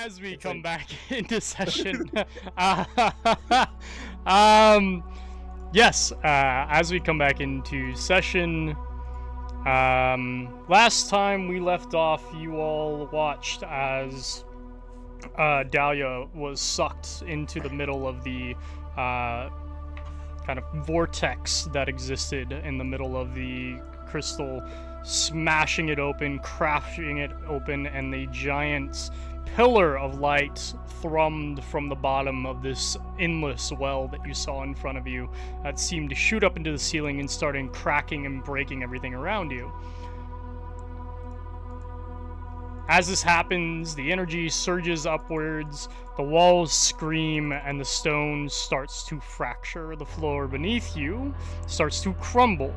as we come back into session, yes, as we come back into session, last time we left off, you all watched as Dahlia was sucked into the middle of the kind of vortex that existed in the middle of the crystal, smashing it open, crashing it open, and the giant pillar of light thrummed from the bottom of this endless well that you saw in front of you that seemed to shoot up into the ceiling and started cracking and breaking everything around you. As this happens, the energy surges upwards, the walls scream, and the stone starts to fracture. The floor beneath you starts to crumble.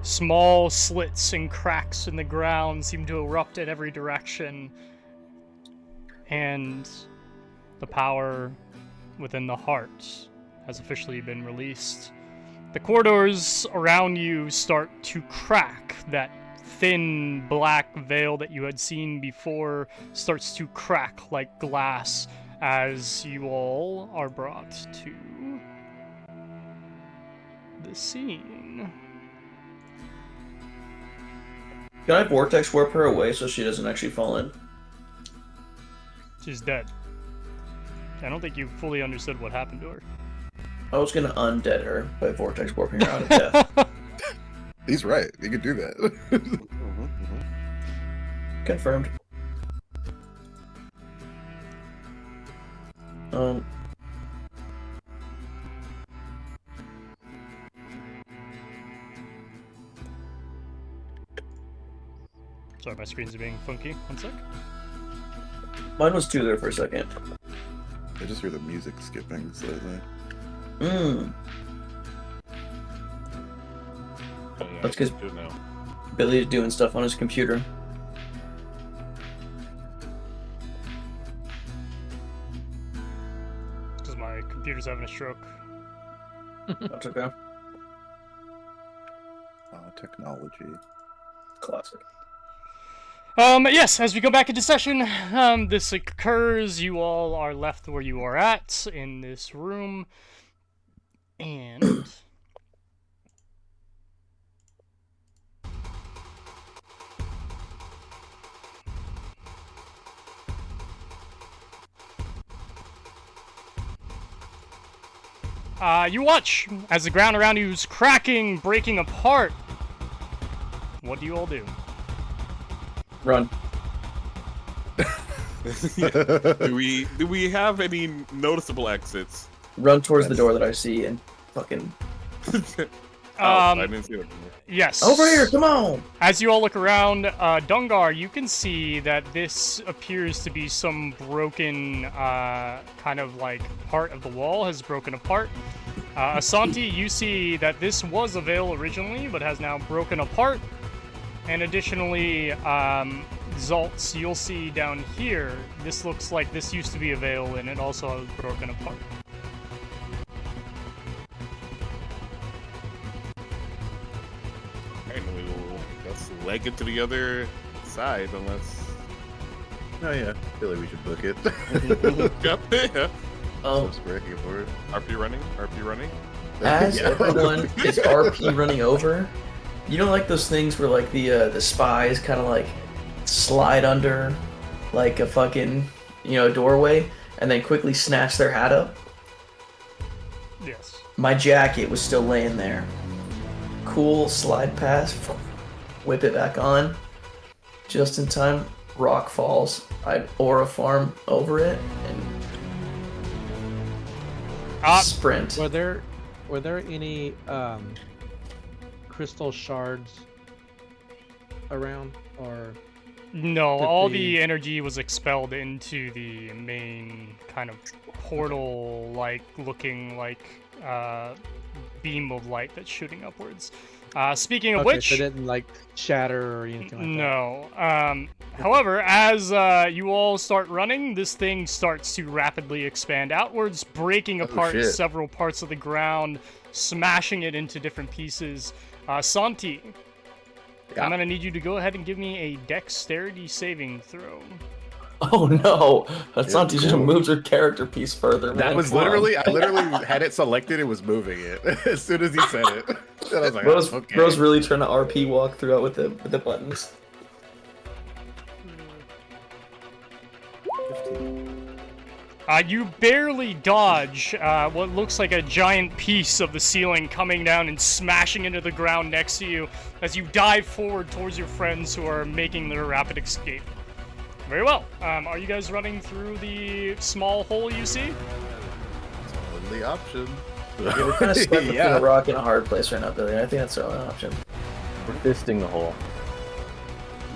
Small slits and cracks in the ground seem to erupt in every direction, and the power within the heart has officially been released. The corridors around you start to crack. That thin black veil that you had seen before starts to crack like glass as you all are brought to the scene. Can I vortex warp her away so she doesn't actually fall in? She's dead. I don't think you fully understood what happened to her. I was gonna undead her by vortex warping her out of death. He's right. You could do that. Confirmed. Sorry, my screen's being funky. One sec. Mine was 2 there for a second. I just hear the music skipping slightly. Oh, yeah, that's because Billy is doing stuff on his computer. Because my computer's having a stroke. That's okay. Technology. Classic. Yes, as we go back into session, this occurs. You all are left where you are at in this room. And you watch as the ground around you is cracking, breaking apart. What do you all do? Run. Do we have any noticeable exits? Run towards the door that I see and fucking... I didn't see it. Yes. Over here, come on! As you all look around, Dungar, you can see that this appears to be some broken, kind of like part of the wall has broken apart. Asanti, you see that this was a veil originally, but has now broken apart. And additionally, Zaltz, you'll see down here, this looks like this used to be a veil and it also has broken apart. Alright, let's leg it to the other side unless... Oh yeah, I feel like we should book it. Yep, yeah. Just breaking apart. RP running? As everyone is RP running over, you know, like those things where like the spies kind of like slide under like a fucking, you know, doorway and then quickly snatch their hat up? Yes. My jacket was still laying there. Cool slide past, whip it back on. Just in time, rock falls. I'd aura farm over it and sprint. Were there any crystal shards around, or no? All the energy was expelled into the main kind of portal-like looking like beam of light that's shooting upwards. Speaking of which, so it didn't like shatter or anything like that. No. However, as you all start running, this thing starts to rapidly expand outwards, breaking apart several parts of the ground, smashing it into different pieces. Santi, I'm gonna need you to go ahead and give me a dexterity saving throw. Oh no! Asante Yeah, should have cool. moved her character piece further. That man. was Come on. literally, I literally had it selected and was moving it as soon as he said it. And I was like, Bro's, oh, okay. bro's really trying to RP walk throughout with the buttons. You barely dodge what looks like a giant piece of the ceiling coming down and smashing into the ground next to you as you dive forward towards your friends who are making their rapid escape. Very well. Are you guys running through the small hole you see? Only option. Yeah, we're kind of stuck between Yeah. a rock and a hard place right now, Billy. I think that's our only option. We're fisting the hole.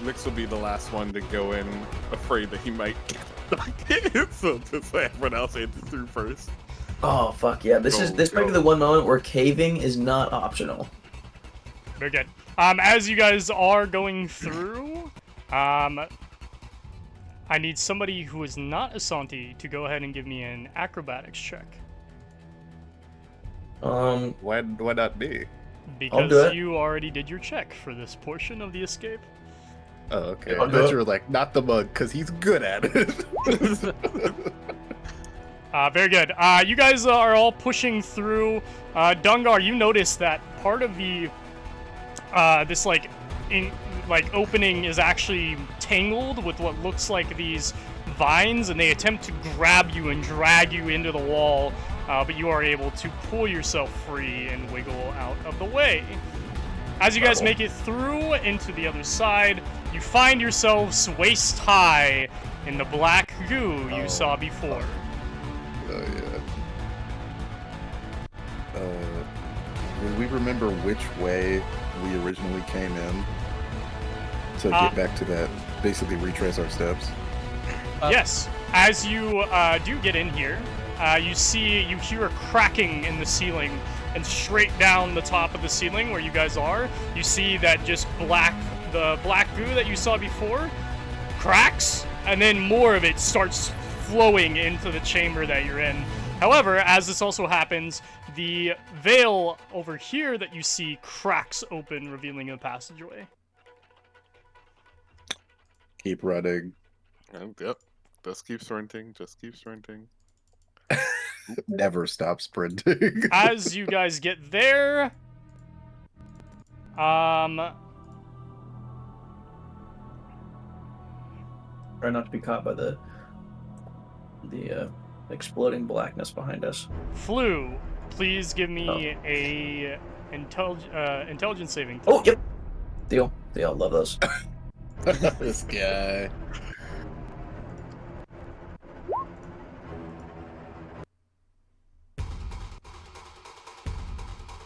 Lix will be the last one to go in, afraid that he might get stuck. So just let everyone else enter through first. Oh fuck yeah! This might be the one moment where caving is not optional. Very good. As you guys are going through, I need somebody who is not Asante to go ahead and give me an acrobatics check. Why not me? I'll do Because it. you already did your check for this portion of the escape. Oh, okay. I'll I do thought it. you were like, not the mug, because he's good at it. Very good. You guys are all pushing through. Dungar, you notice that part of the this opening is actually tangled with what looks like these vines, and they attempt to grab you and drag you into the wall, but you are able to pull yourself free and wiggle out of the way. As you guys make it through into the other side, you find yourselves waist high in the black goo you saw before. Oh yeah. Will we remember which way we originally came in to get back to that? Basically, retrace our steps. Yes. As you do get in here, you hear a cracking in the ceiling, and straight down the top of the ceiling where you guys are, you see that just the black goo that you saw before cracks, and then more of it starts flowing into the chamber that you're in. However, as this also happens, the veil over here that you see cracks open, revealing a passageway. Keep running. Yep. Just keep sprinting. Just keep sprinting. Never stop sprinting. As you guys get there, Try not to be caught by the exploding blackness behind us. Flu, please give me a intelligence saving throw. Oh, yep. Deal. Love those. This guy.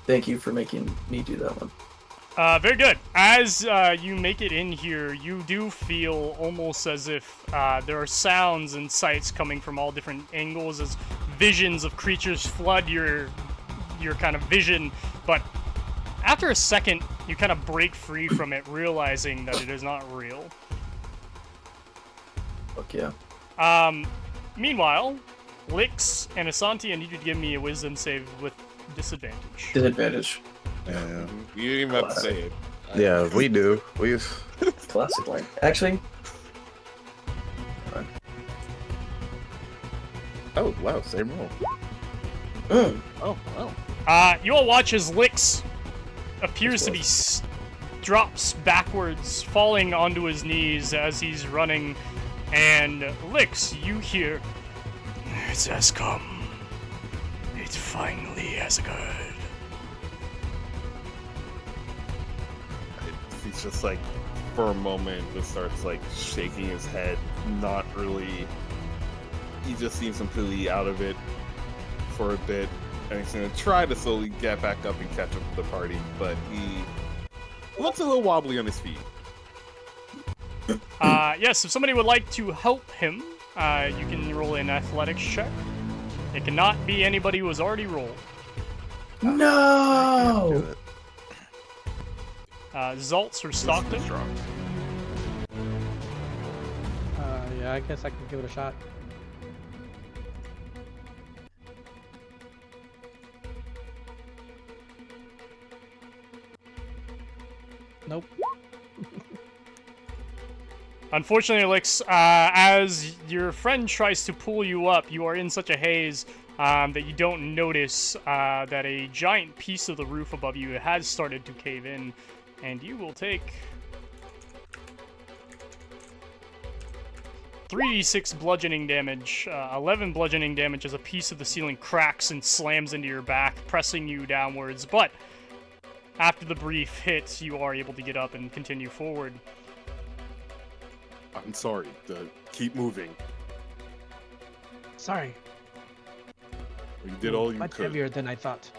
Thank you for making me do that one. Very good. As you make it in here, you do feel almost as if there are sounds and sights coming from all different angles as visions of creatures flood your kind of vision. But after a second, you kind of break free from it, realizing that it is not real. Fuck yeah. Meanwhile, Lix and Asante, I need you to give me a wisdom save with disadvantage. Disadvantage. Yeah. You didn't even have to say it. Yeah, we do. Classic line. Actually, Oh, wow, same roll. Oh, wow. You all watch as Lix appears to be drops backwards, falling onto his knees as he's running, and Lix, you hear, "It has come. It finally has occurred." He's just like, for a moment, just starts like shaking his head, not really. He just seems completely out of it for a bit, and he's gonna try to slowly get back up and catch up with the party, but he looks a little wobbly on his feet. Yes, if somebody would like to help him, you can roll an athletics check. It cannot be anybody who has already rolled. no. Do it. Zaltz or Stockton? Yeah, I guess I can give it a shot. Nope. Unfortunately, Elix, as your friend tries to pull you up, you are in such a haze that you don't notice that a giant piece of the roof above you has started to cave in, and you will take 3d6 bludgeoning damage. 11 bludgeoning damage as a piece of the ceiling cracks and slams into your back, pressing you downwards, but after the brief hit, you are able to get up and continue forward. I'm sorry. Keep moving. Sorry. You did all you Much could. heavier than I thought.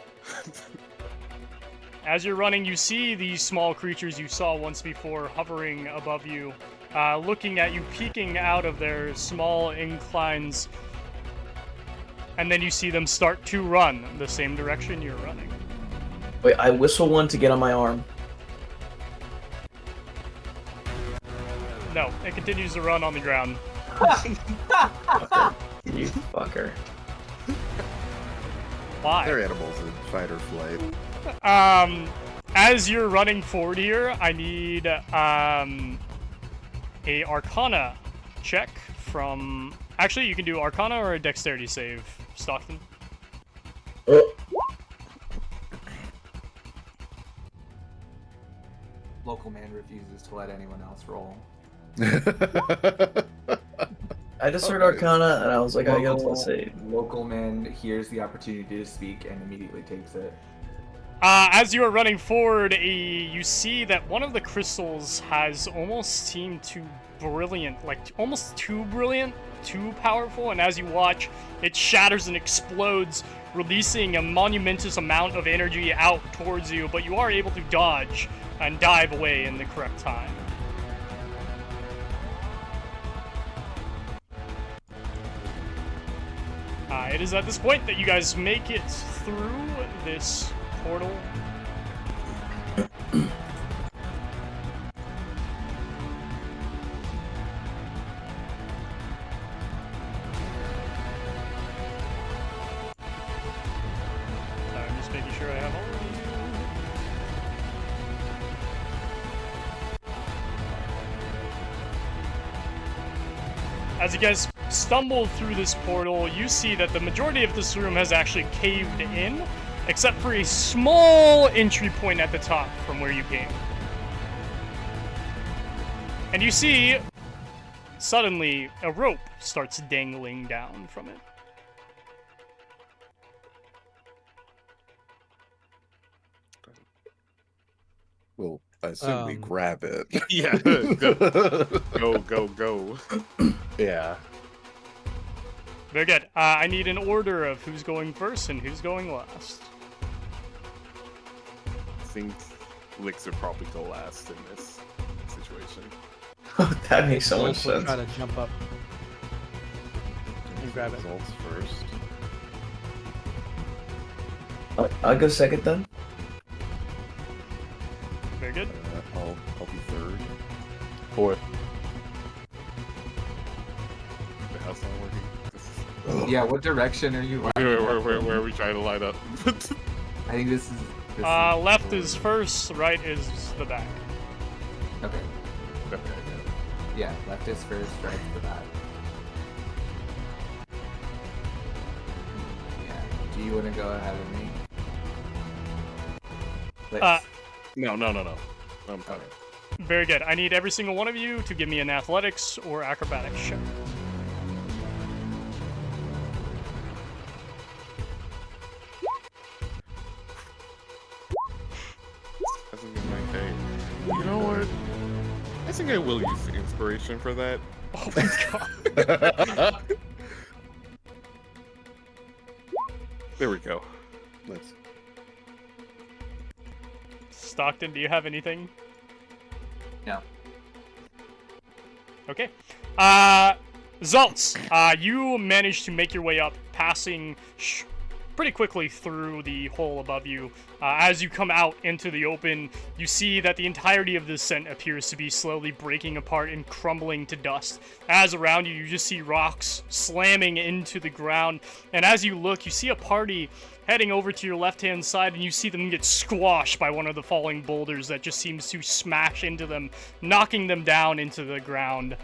As you're running, you see these small creatures you saw once before hovering above you, looking at you, peeking out of their small inclines, and then you see them start to run the same direction you're running. Wait, I whistle one to get on my arm. No, it continues to run on the ground. Fucker. You fucker. Why? They're animals in fight or flight. As you're running forward here, I need a Arcana check from. Actually, you can do Arcana or a Dexterity save, Stockton. Local man refuses to let anyone else roll. I just heard Arcana, and I was like, I gotta say. Local man hears the opportunity to speak and immediately takes it. As you are running forward, you see that one of the crystals has almost seemed too brilliant, like almost too brilliant, too powerful, and as you watch, it shatters and explodes, releasing a monumentous amount of energy out towards you, but you are able to dodge and dive away in the correct time. It is at this point that you guys make it through this portal. Sorry, I'm just making sure I have all of you. As you guys stumble through this portal, you see that the majority of this room has actually caved in, except for a small entry point at the top from where you came. And you see, suddenly, a rope starts dangling down from it. Well, I assume we grab it. Yeah. Go. Yeah. Very good. I need an order of who's going first and who's going last. I think Licks would probably go last in this situation. That makes so much Wolf will sense. try to jump up and grab it. Results first. I'll go second then. Very good. I'll be third. Fourth. The house not working. Yeah, what direction are you? Where are we trying to line up? I think this is. Left is first, right is the back. Okay. Yeah, left is first, right is the back. Yeah. Do you want to go ahead of me? No. I'm fine. Very good. I need every single one of you to give me an athletics or acrobatics check. I think it might take. You know what? I think I will use the inspiration for that. Oh my god. There we go. Let's. Stockton, do you have anything? No. Okay. Zaltz, you managed to make your way up, passing pretty quickly through the hole above you. As you come out into the open, you see that the entirety of this descent appears to be slowly breaking apart and crumbling to dust. As around you, you just see rocks slamming into the ground, and as you look, you see a party heading over to your left-hand side, and you see them get squashed by one of the falling boulders that just seems to smash into them, knocking them down into the ground,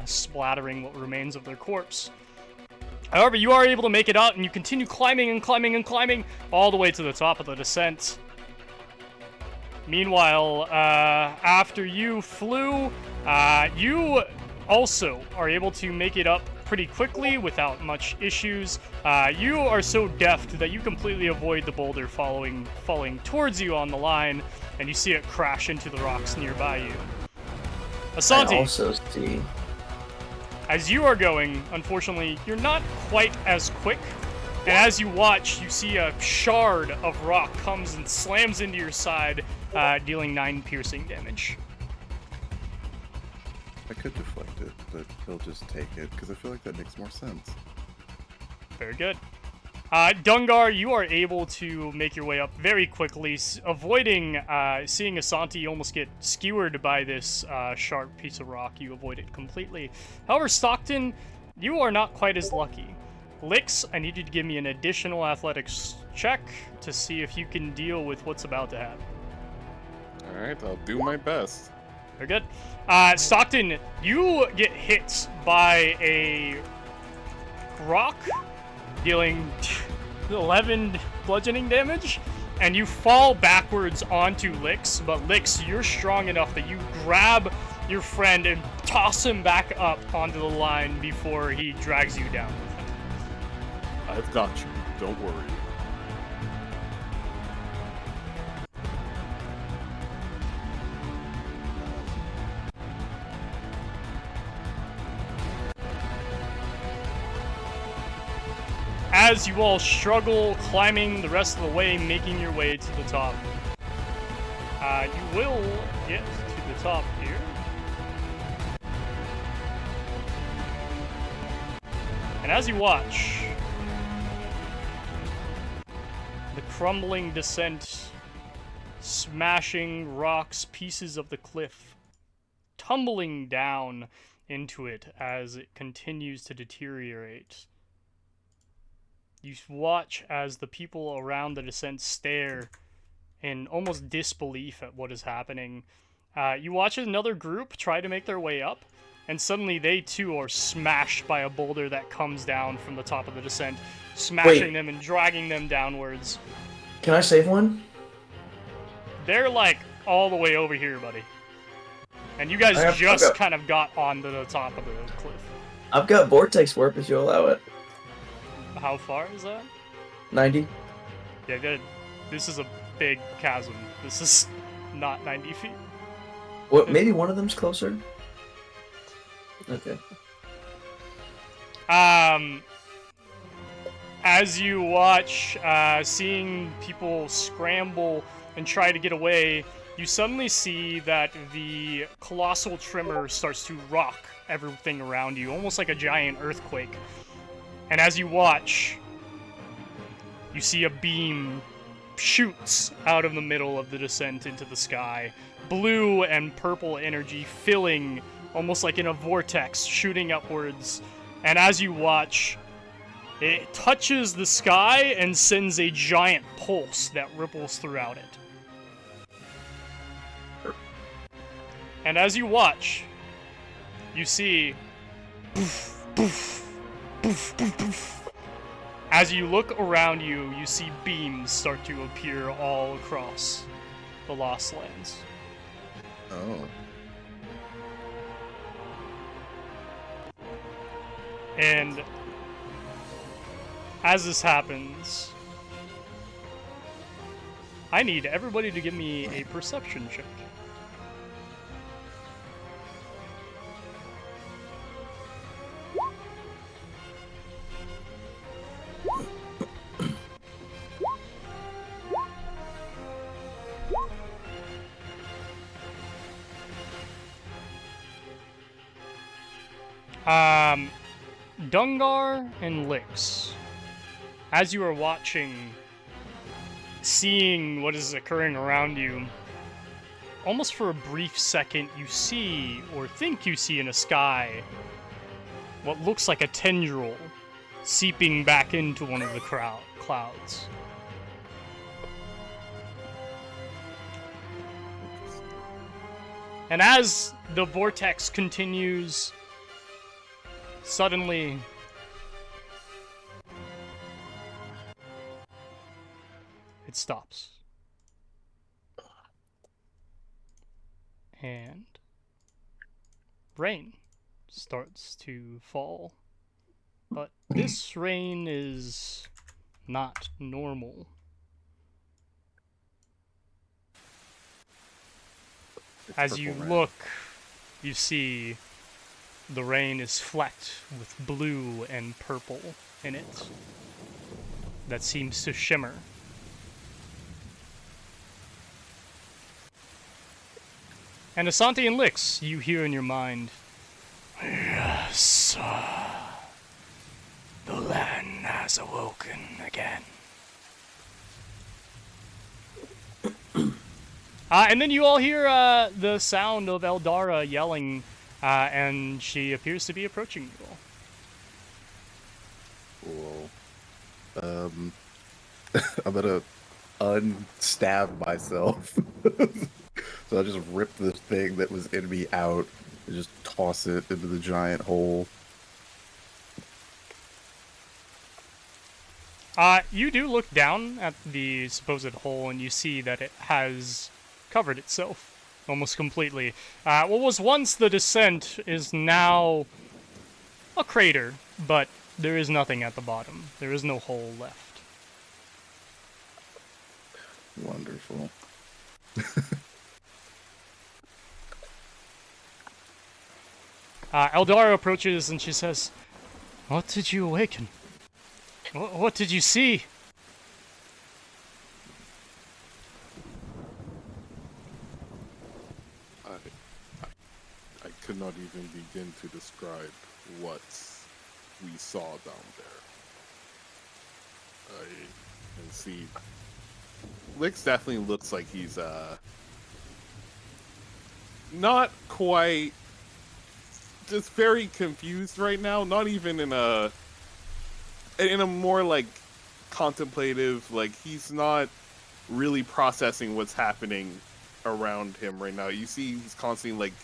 splattering what remains of their corpse. However, you are able to make it out, and you continue climbing and climbing and climbing all the way to the top of the descent. Meanwhile, after you flew, you also are able to make it up pretty quickly without much issues. You are so deft that you completely avoid the boulder falling towards you on the line, and you see it crash into the rocks nearby you. Asante, I also see. as you are going, unfortunately, you're not quite as quick. And as you watch, you see a shard of rock comes and slams into your side, dealing 9 piercing damage. I could deflect it, but he'll just take it because I feel like that makes more sense. Very good. Dungar, you are able to make your way up very quickly, avoiding seeing Asante almost get skewered by this sharp piece of rock. You avoid it completely. However, Stockton, you are not quite as lucky. Lix, I need you to give me an additional athletics check to see if you can deal with what's about to happen. All right, I'll do my best. Very good. Stockton, you get hit by a rock, dealing 11 bludgeoning damage, and you fall backwards onto Lix, but Lix, you're strong enough that you grab your friend and toss him back up onto the line before he drags you down. I've got you. Don't worry. As you all struggle climbing the rest of the way, making your way to the top. You will get to the top here. And as you watch, the crumbling descent, smashing rocks, pieces of the cliff, tumbling down into it as it continues to deteriorate. You watch as the people around the descent stare in almost disbelief at what is happening. You watch another group try to make their way up, and suddenly they too are smashed by a boulder that comes down from the top of the descent, smashing them and dragging them downwards. Can I save one? They're like all the way over here, buddy. And you guys just kind of got onto the top of the cliff. I've got vortex warp if you allow it. How far is that? 90. Yeah, this is a big chasm. This is not 90 feet. What? Maybe one of them's closer? Okay. As you watch, seeing people scramble and try to get away, you suddenly see that the colossal tremor starts to rock everything around you, almost like a giant earthquake. And as you watch, you see a beam shoots out of the middle of the descent into the sky. Blue and purple energy filling, almost like in a vortex, shooting upwards. And as you watch, it touches the sky and sends a giant pulse that ripples throughout it. And as you watch, you see poof, poof, poof, poof, poof. As you look around you, you see beams start to appear all across the Lost Lands. Oh. And as this happens, I need everybody to give me a perception check. Dungar and Lix, as you are watching, seeing what is occurring around you, almost for a brief second, you see, or think you see in the sky, what looks like a tendril seeping back into one of the clouds. And as the vortex continues, suddenly it stops. And rain starts to fall. But this rain is not normal. As you look, you see the rain is flecked with blue and purple in it that seems to shimmer. And Asante and Lix, you hear in your mind, yes, the land has awoken again. And then you all hear the sound of Eldara yelling, and she appears to be approaching you all. Cool. I'm gonna unstab myself. So I just rip this thing that was in me out and just toss it into the giant hole. You do look down at the supposed hole, and you see that it has covered itself almost completely. What was once the descent is now a crater, but there is nothing at the bottom. There is no hole left. Wonderful. Eldara approaches and she says, "What did you awaken? What did you see?" I could not even begin to describe what we saw down there. I can see Lix definitely looks like he's not quite, just very confused right now. Not even in a more like contemplative, like he's not really processing what's happening around him right now. You see he's constantly like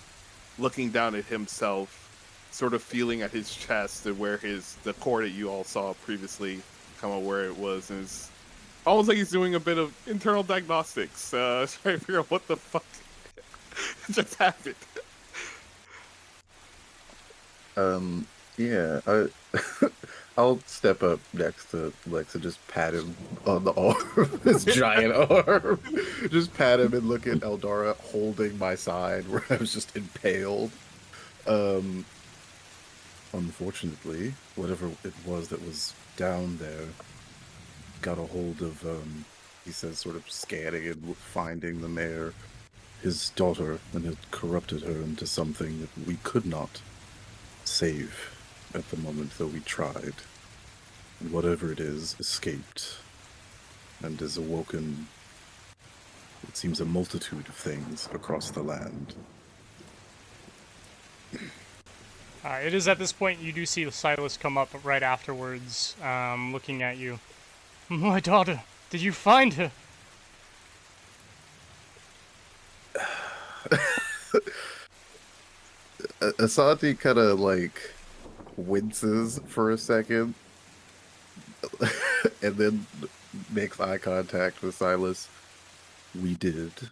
looking down at himself, sort of feeling at his chest and where the core that you all saw previously, kind of where it was, and it's almost like he's doing a bit of internal diagnostics, trying to figure out what the fuck just happened. Yeah, I'll step up next to Lex and just pat him on the arm, his giant arm. Just pat him and look at Eldara holding my side where I was just impaled. Unfortunately, whatever it was that was down there got a hold of, he says, sort of scanning and finding the mayor, his daughter, and had corrupted her into something that we could not save at the moment, though we tried. And whatever it is, escaped, and has awoken, it seems, a multitude of things across the land. It is at this point you do see Silas come up right afterwards, looking at you. "My daughter, did you find her?" Asante kind of like winces for a second and then makes eye contact with Silas. "We did,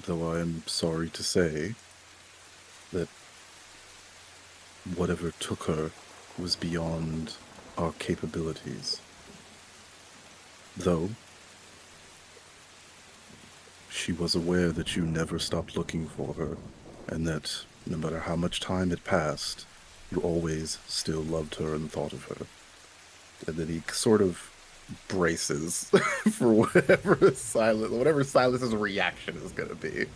though I am sorry to say that whatever took her was beyond our capabilities. Though she was aware that you never stopped looking for her, and that no matter how much time had passed, you always still loved her and thought of her." And then he sort of braces for whatever Silas's reaction is going to be.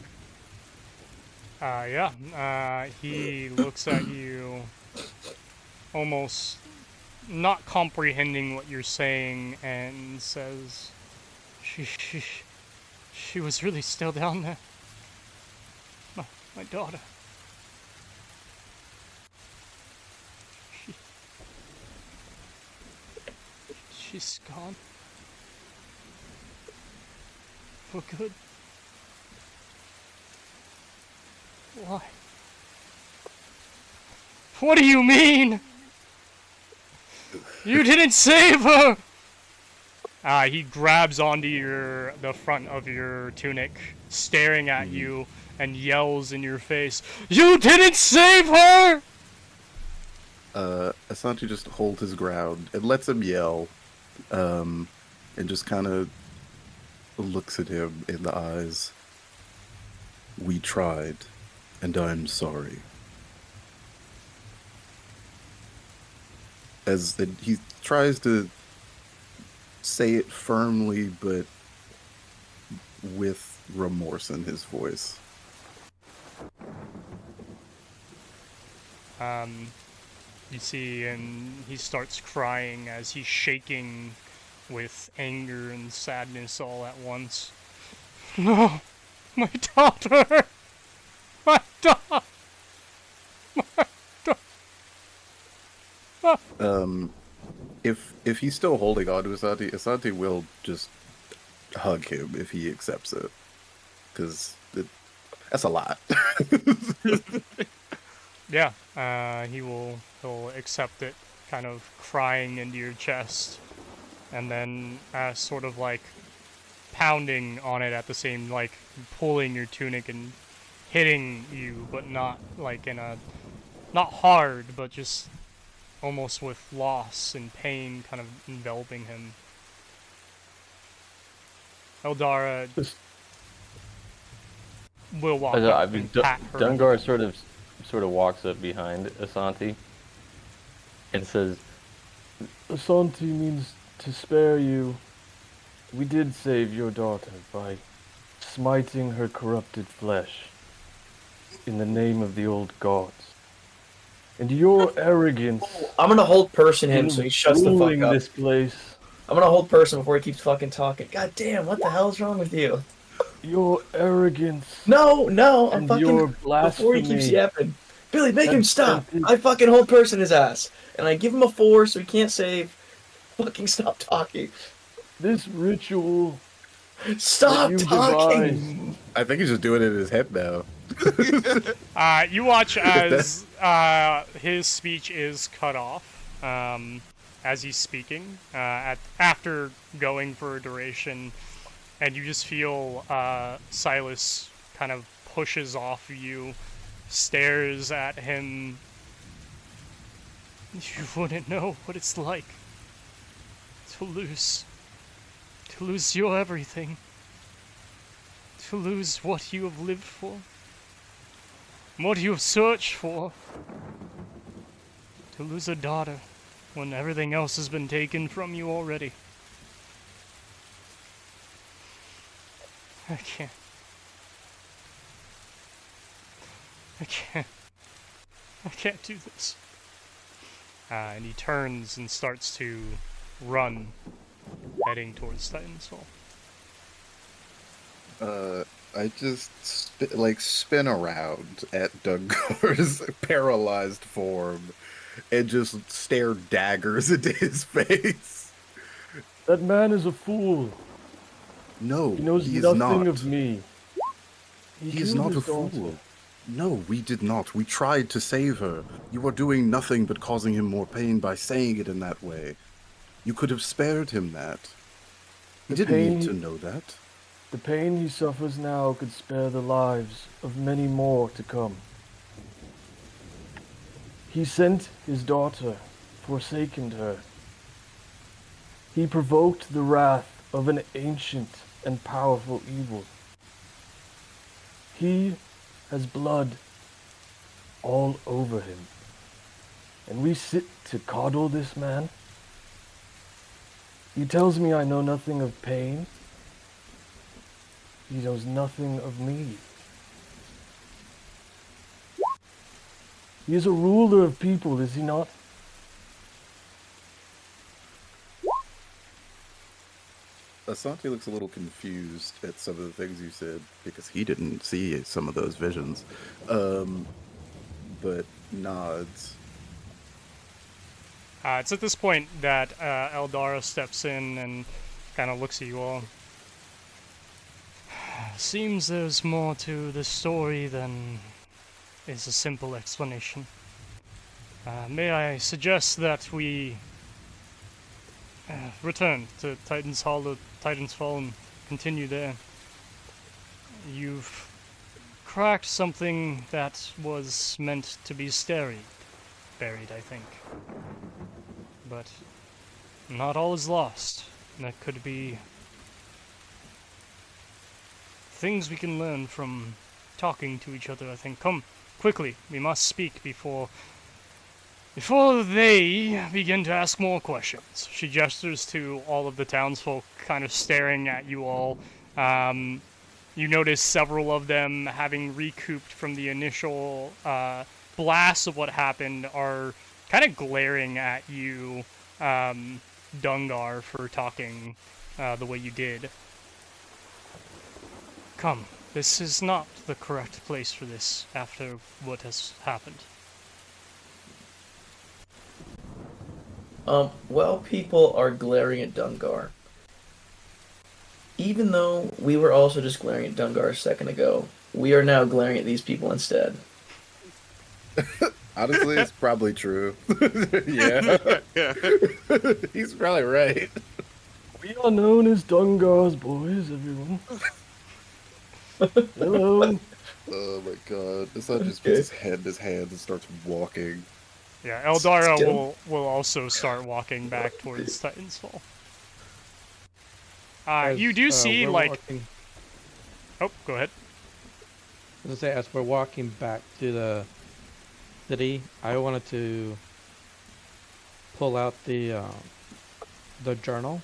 He looks at you almost not comprehending what you're saying, and says, She was really still down there. My daughter. She's gone. For good. Why? What do you mean? You didn't save her! He grabs onto the front of your tunic, staring at you, and yells in your face, "You didn't save her!" Asante just holds his ground and lets him yell, and just kind of looks at him in the eyes. We tried, and I'm sorry. As he tries to say it firmly, but with remorse in his voice. You see, and he starts crying as he's shaking with anger and sadness all at once. No! My daughter! My daughter! My daughter! If he's still holding on to Asante will just hug him if he accepts it. Because that's a lot. Yeah, he'll accept it, kind of crying into your chest, and then sort of like pounding on it at the same, like pulling your tunic and hitting you, but not like not hard, but just almost with loss and pain kind of enveloping him. Eldara will walk up and pat her. Dungar sort of walks up behind Asante and says, Asante means to spare you. We did save your daughter by smiting her corrupted flesh in the name of the old gods. And your arrogance. I'm gonna hold person him so he shuts the fuck up. This place. I'm gonna hold person before he keeps fucking talking. God damn, what the hell is wrong with you? Your arrogance. No, I'm fucking. Your blasphemy. Before he keeps yapping, Billy, make him stop. I fucking hold person his ass, and I give him a 4 so he can't save. Fucking stop talking. This ritual. Stop talking. I think he's just doing it in his head now. You watch as his speech is cut off as he's speaking after going for a duration, and you just feel Silas kind of pushes off you, stares at him. You wouldn't know what it's like to lose your everything, to lose what you have lived for. What you have searched for. To lose a daughter when everything else has been taken from you already. I can't do this. And he turns and starts to run, heading towards Titan's Fall. I just spin around at Dungar's paralyzed form and just stare daggers into his face. That man is a fool. No, he knows nothing of me. He is not a fool. No, we did not. We tried to save her. You are doing nothing but causing him more pain by saying it in that way. You could have spared him that. He didn't need to know that. The pain he suffers now could spare the lives of many more to come. He sent his daughter, forsaken her. He provoked the wrath of an ancient and powerful evil. He has blood all over him. And we sit to coddle this man? He tells me I know nothing of pain. He knows nothing of me. He is a ruler of people, is he not? Asante looks a little confused at some of the things you said because he didn't see some of those visions, but nods. It's at this point that Eldara steps in and kind of looks at you all. Seems there's more to the story than is a simple explanation. May I suggest that we return to Titan's Hollow, Titan's Fall, and continue there? You've cracked something that was meant to be buried, I think. But not all is lost. That could be things we can learn from talking to each other, I think. Come, quickly, we must speak before they begin to ask more questions. She gestures to all of the townsfolk kind of staring at you all. You notice several of them, having recouped from the initial blast of what happened, are kind of glaring at you, Dungar, for talking the way you did. Come, this is not the correct place for this after what has happened. While people are glaring at Dungar, even though we were also just glaring at Dungar a second ago, we are now glaring at these people instead. Honestly, it's probably true. Yeah. He's probably right. We are known as Dungar's boys, everyone. Hello. Oh my god. This son just puts his head in his hands and starts walking. Yeah, Eldara will also start walking back towards Titan's Fall. You do see, walking, Oh, go ahead. I was gonna say, as we're walking back to the city, I wanted to pull out the journal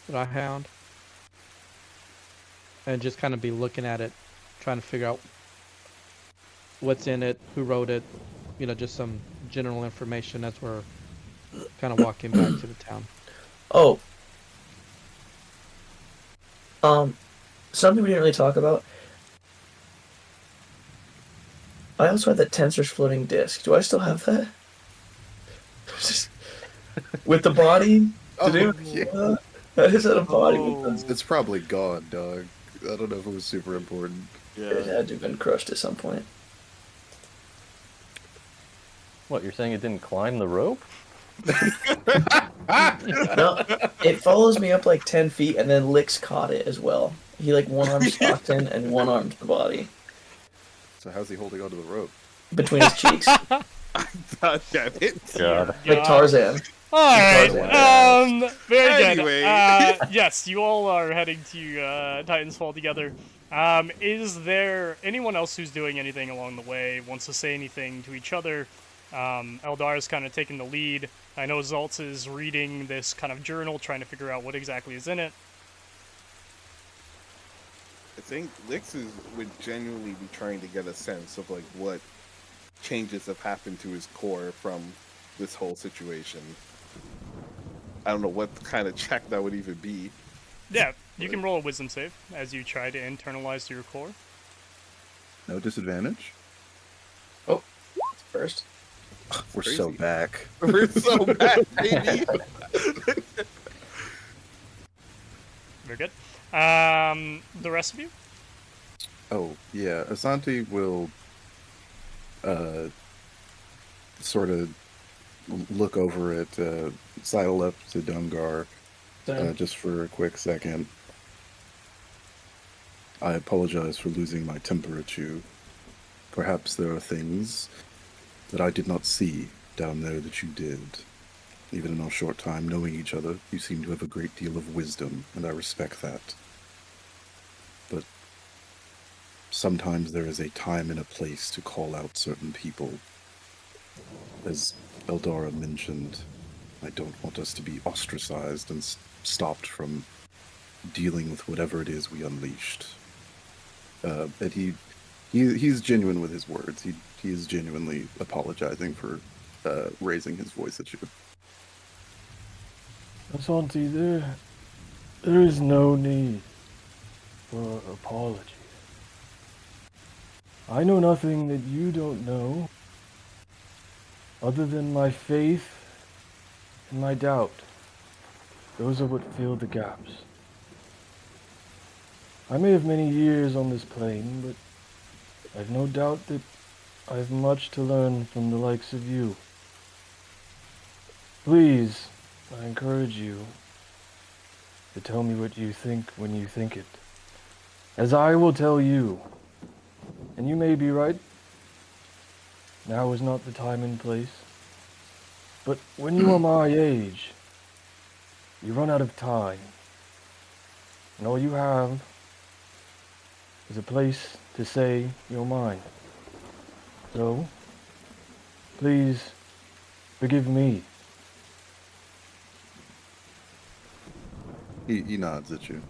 that I found and just kind of be looking at it, trying to figure out what's in it, who wrote it, just some general information as we're kind of walking back to the town. Oh. Something we didn't really talk about. I also had that Tensor's floating disc. Do I still have that? With the body? Yeah. That is at a body. It's probably gone, dog. I don't know if it was super important. It had to have been crushed at some point. What, you're saying it didn't climb the rope? No, it follows me up like 10 feet, and then Lix caught it as well. He one-armed Stockton and one-armed the body. So how's he holding onto the rope? Between his cheeks. God damn it. God. Like Tarzan. Alright, very Anyway. good. Yes, you all are heading to Titan's Fall together. Is there anyone else who's doing anything along the way, wants to say anything to each other? Eldar's kind of taking the lead. I know Zaltz is reading this kind of journal, trying to figure out what exactly is in it. I think Lix would genuinely be trying to get a sense of what changes have happened to his core from this whole situation. I don't know what kind of check that would even be. Yeah, you can roll a wisdom save as you try to internalize your core. No disadvantage? Oh, first. We're Crazy. so back. We're so bad, baby. Very good. The rest of you? Oh, yeah. Asante will sort of look over at sidle up to Dungar just for a quick second. I apologize for losing my temper at you. Perhaps there are things that I did not see down there that you did. Even in our short time knowing each other, you seem to have a great deal of wisdom, and I respect that. But sometimes there is a time and a place to call out certain people. As Eldara mentioned, I don't want us to be ostracized and stopped from dealing with whatever it is we unleashed. And he's genuine with his words. He is genuinely apologizing for raising his voice at you. Asante, There is no need for apology. I know nothing that you don't know, other than my faith and my doubt. Those are what fill the gaps. I may have many years on this plane, but I've no doubt that I've much to learn from the likes of you. Please, I encourage you to tell me what you think when you think it, as I will tell you. And you may be right. Now is not the time and place. But when you are my age, you run out of time. And all you have is a place to say your mind. So, please forgive me. He nods at you.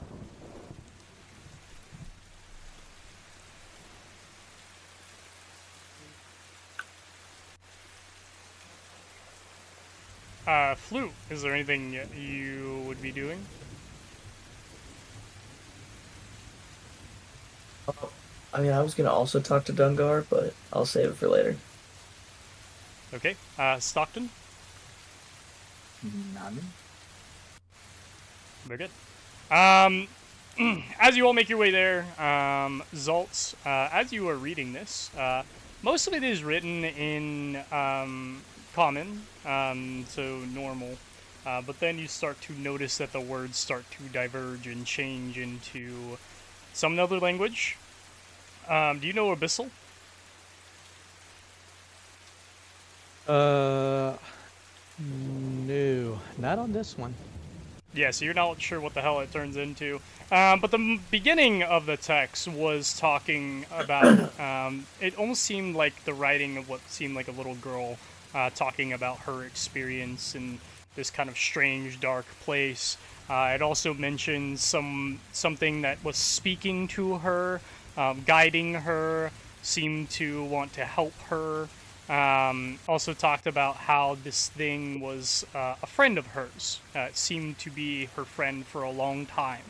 Flute, is there anything you would be doing? Oh, I mean, I was gonna also talk to Dungar, but I'll save it for later. Okay. Stockton? None. Very good. As you all make your way there, Zaltz, as you are reading this, most of it is written in common, so normal, but then you start to notice that the words start to diverge and change into some other language. Do you know Abyssal? No, not on this one. Yeah, so you're not sure what the hell it turns into. But the beginning of the text was talking about, it almost seemed like the writing of what seemed like a little girl talking about her experience in this kind of strange, dark place. It also mentions something that was speaking to her, guiding her, seemed to want to help her. Also talked about how this thing was a friend of hers. It seemed to be her friend for a long time.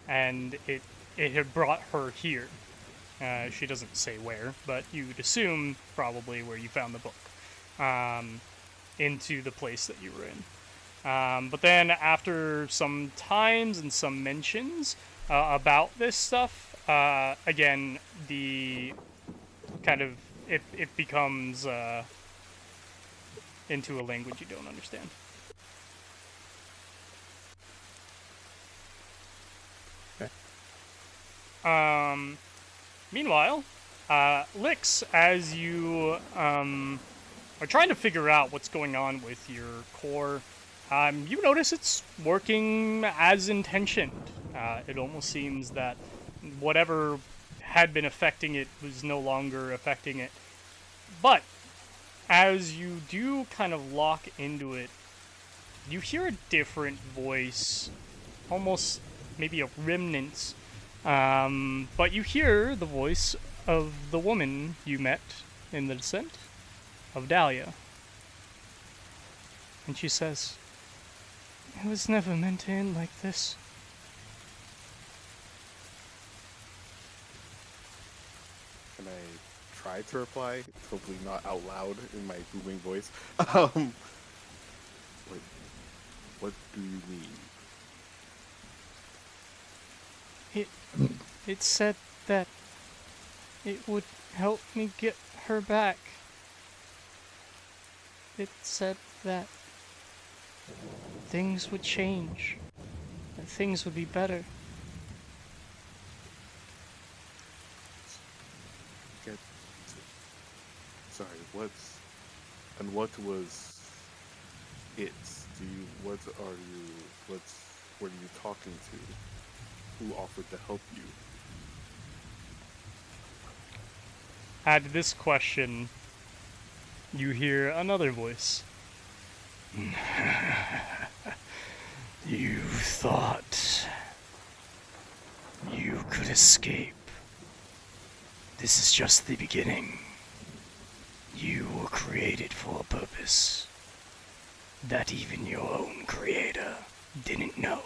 And it had brought her here. She doesn't say where, but you'd assume probably where you found the book. Into the place that you were in. But then after some times and some mentions about this stuff, again, the kind of it becomes into a language you don't understand. Okay. Meanwhile, Lix, as you are trying to figure out what's going on with your core, you notice it's working as intentioned. It almost seems that whatever had been affecting it was no longer affecting it. But as you do kind of lock into it, you hear a different voice, almost maybe a remnant, but you hear the voice of the woman you met in the descent, of Dahlia. And she says, "It was never meant to end like this." And I try to reply, hopefully not out loud in my booming voice. What do you mean? It said that it would help me get her back. It said that things would change, that things would be better. Sorry, what was it? What were you talking to? Who offered to help you? At this question, you hear another voice. You thought you could escape. This is just the beginning. You were created for a purpose that even your own creator didn't know.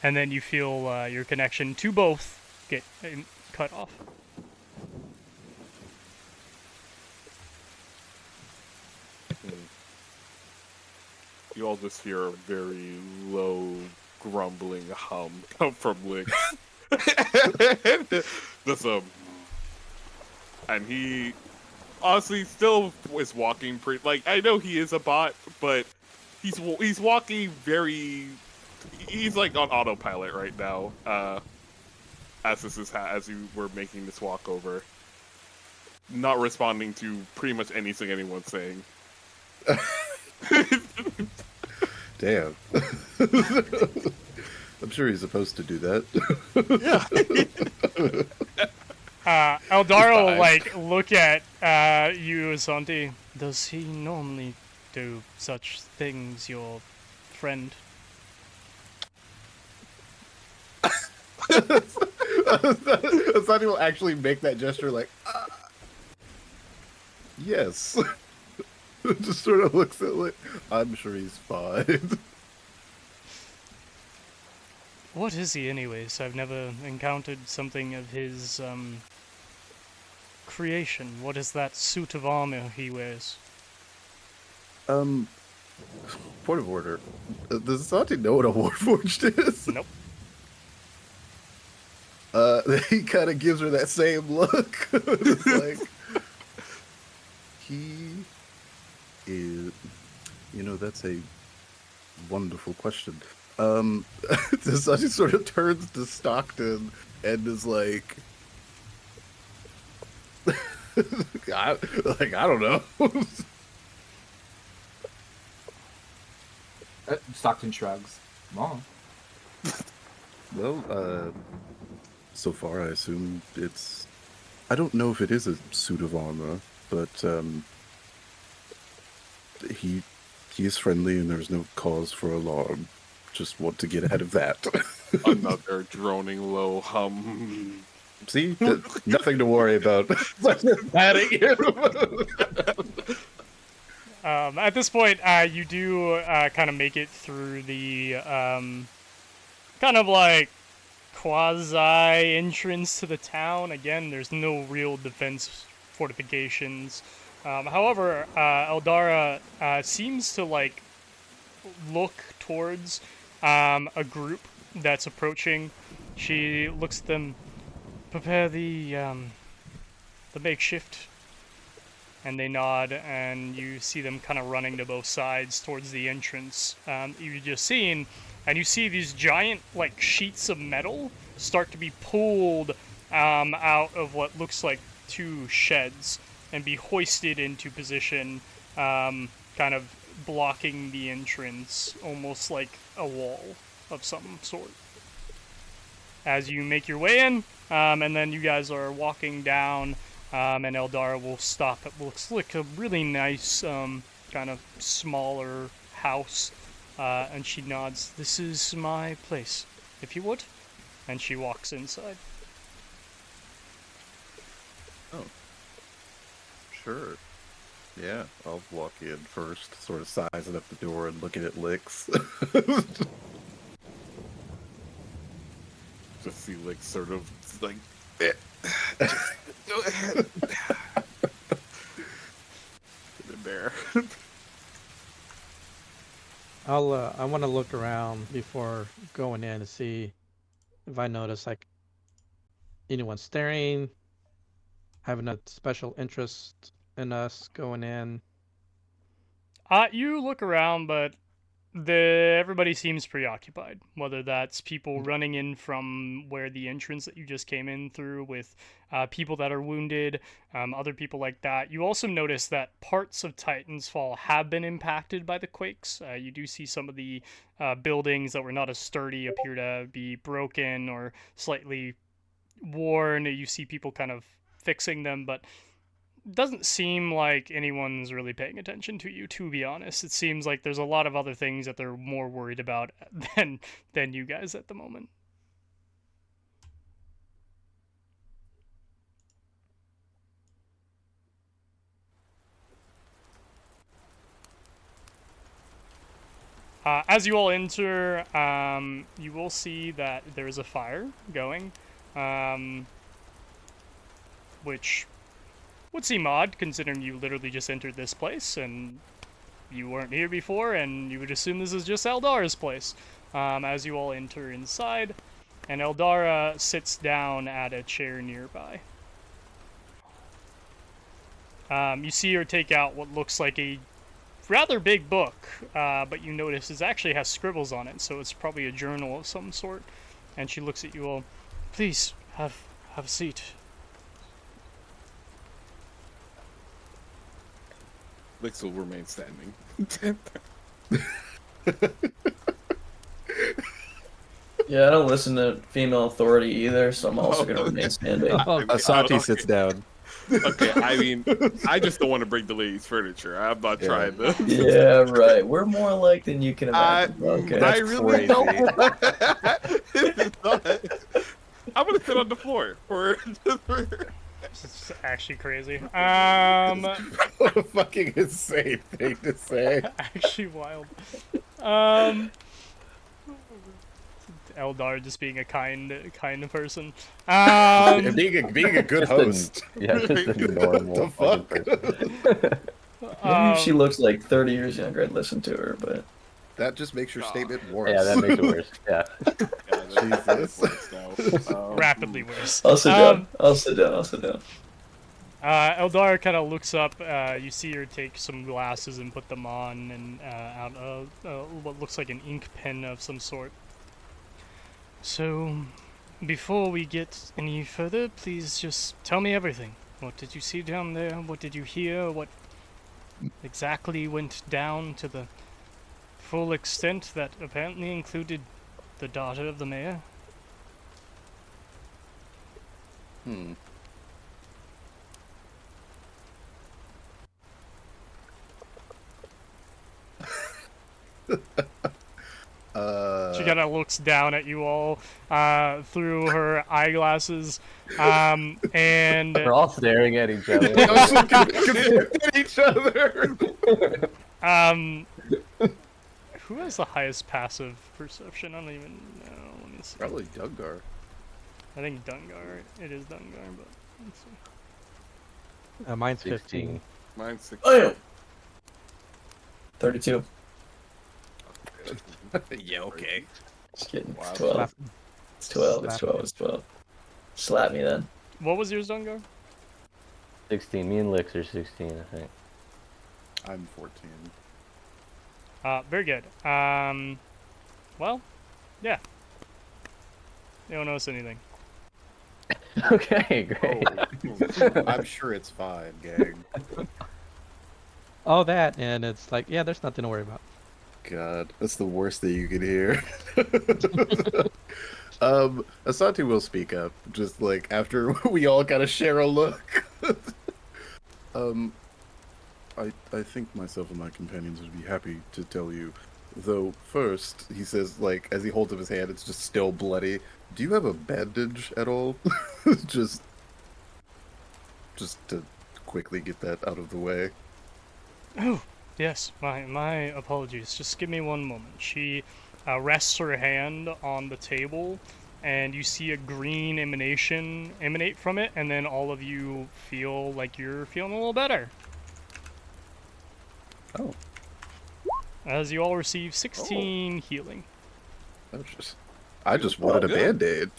And then you feel your connection to both get cut off. You all just hear a very low, grumbling hum come from Lix. Just, and he honestly still is walking pretty. Like, I know he is a bot, but he's walking very. He's like on autopilot right now. As you were making this walk over, not responding to pretty much anything anyone's saying. Damn. I'm sure he's supposed to do that. Eldara will like look at you, Santi. Does he normally do such things, your friend? Sonny will actually make that gesture like, yes. Just sort of looks at like, I'm sure he's fine. What is he, anyways? I've never encountered something of his creation. What is that suit of armor he wears? Point of order. Does Santi know what a Warforged is? Nope. He kind of gives her that same look. It's like, he is, that's a wonderful question. Santi sort of turns to Stockton and is like, I don't know. Stockton shrugs. Mom. Well, so far I assume it's... I don't know if it is a suit of armor, but he is friendly and there's no cause for alarm. Just want to get ahead of that. Another droning low hum. See? Nothing to worry about. Patting him. At this point, you do kind of make it through the kind of like quasi-entrance to the town. Again, there's no real defense fortifications. However, Eldara seems to like look towards a group that's approaching. She looks at them. Prepare the makeshift. And they nod, and you see them kind of running to both sides towards the entrance you've just seen, and you see these giant like sheets of metal start to be pulled out of what looks like two sheds and be hoisted into position, kind of blocking the entrance, almost like a wall of some sort. As you make your way in, and then you guys are walking down, and Eldara will stop at what looks like a really nice, kind of smaller house, and she nods, "This is my place, if you would," and she walks inside. Oh. Sure. Yeah, I'll walk in first, sort of sizing up the door and looking at Lix. Just see Lix sort of like, go ahead. There. I want to look around before going in to see if I notice like anyone staring, having a special interest in us going in. You look around, but everybody seems preoccupied, whether that's people running in from where the entrance that you just came in through with people that are wounded, other people like that. You also notice that parts of Titan's Fall have been impacted by the quakes. You do see some of the buildings that were not as sturdy appear to be broken or slightly worn. You see people kind of fixing them, but doesn't seem like anyone's really paying attention to you, to be honest. It seems like there's a lot of other things that they're more worried about than you guys at the moment. As you all enter, you will see that there is a fire going, which would seem odd considering you literally just entered this place and you weren't here before, and you would assume this is just Eldar's place. As you all enter inside, and Eldara sits down at a chair nearby. You see her take out what looks like a rather big book, but you notice it actually has scribbles on it, so it's probably a journal of some sort. And she looks at you all. Please, have a seat. Lix will remain standing. Yeah, I don't listen to female authority either, so I'm also going to remain standing. Asante sits down. Okay, I mean, I just don't want to break the lady's furniture. I'm not trying to. Yeah, right. We're more alike than you can imagine. Okay. I really don't. I'm gonna sit on the floor for. This is actually crazy. What a fucking insane thing to say. Actually wild. Eldar just being a kind person. Being a good host. Just a normal The fuck? person. Maybe if she looks like 30 years younger, I'd listen to her, but... That just makes your statement worse. Yeah, that makes it worse. Yeah. Jesus. Rapidly worse. I'll sit down. I'll sit down. Eldar kind of looks up. You see her take some glasses and put them on, and out what looks like an ink pen of some sort. So, before we get any further, please just tell me everything. What did you see down there? What did you hear? What exactly went down to the full extent that apparently included the daughter of the mayor? She kind of looks down at you all through her eyeglasses, and We're all staring at each other. who has the highest passive perception? I don't even know. Let me see. Probably Dungar. I think Dungar. It is Dungar, but let's see. Mine's 16. 15. Mine's 6. Oh, yeah. 32. Yeah, okay. Just kidding. Wow. It's 12. Slap. It's 12. It's 12. It's 12. Slap me then. What was yours, Dungar? 16. Me and Lix are 16, I think. I'm 14. Very good. Well, yeah. You don't notice anything. Okay, great. I'm sure it's fine, gang. Oh, that, and it's like, yeah, there's nothing to worry about. God, that's the worst thing you could hear. Asante will speak up, just like after we all kind of share a look. I think myself and my companions would be happy to tell you. Though first, he says, like, as he holds up his hand, it's just still bloody. Do you have a bandage at all? just to quickly get that out of the way. Oh, yes. My apologies. Just give me one moment. She rests her hand on the table, and you see a green emanation emanate from it, and then all of you feel like you're feeling a little better. Oh. As you all receive 16 healing. I just wanted a band-aid.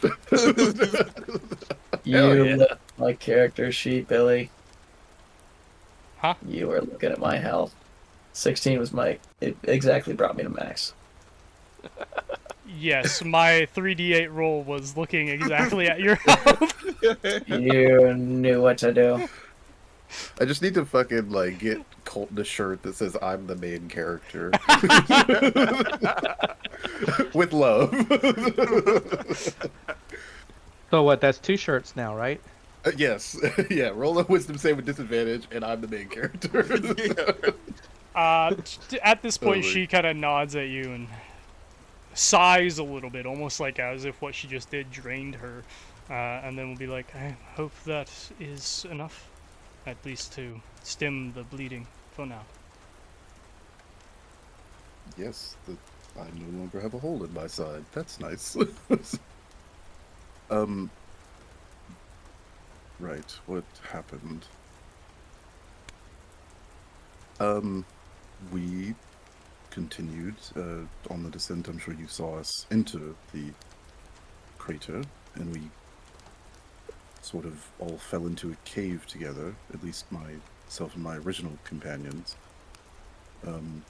You left my character sheet, Billy. Huh? You were looking at my health. 16 was it exactly brought me to max. Yes, my 3d8 roll was looking exactly at your health. You knew what to do. I just need to fucking, like, get Colton a shirt that says I'm the main character. With love. So what, that's 2 shirts now, right? Yes. Yeah, roll a wisdom save with disadvantage, and I'm the main character. At this point, Totally. she kind of nods at you and sighs a little bit, almost like as if what she just did drained her. And then we'll be like, I hope that is enough, at least to stem the bleeding for now. Yes, I no longer have a hole in my side. That's nice. Right, what happened? We continued on the descent. I'm sure you saw us enter the crater, and we sort of all fell into a cave together, at least myself and my original companions. And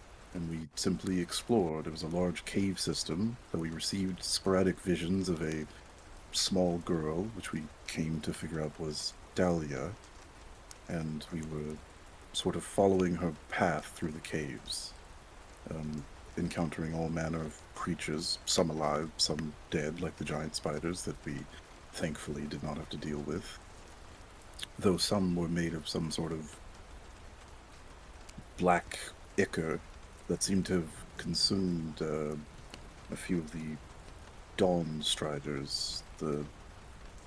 we simply explored. It was a large cave system that we received sporadic visions of a small girl, which we came to figure out was Dahlia, and we were sort of following her path through the caves, encountering all manner of creatures, some alive, some dead, like the giant spiders that we thankfully did not have to deal with, though some were made of some sort of black ichor that seemed to have consumed a few of the dawn striders. The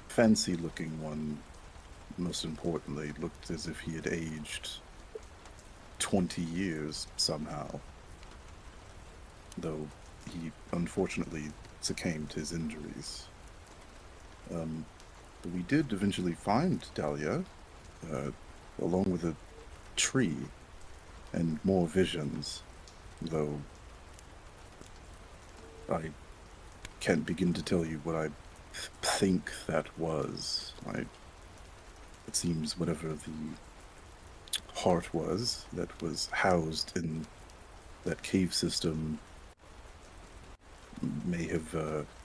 fancy-looking one, most importantly, looked as if he had aged 20 years somehow, though he unfortunately succumbed to his injuries. But we did eventually find Dahlia, along with a tree and more visions, though I can't begin to tell you what I think that was. It seems whatever the heart was that was housed in that cave system may have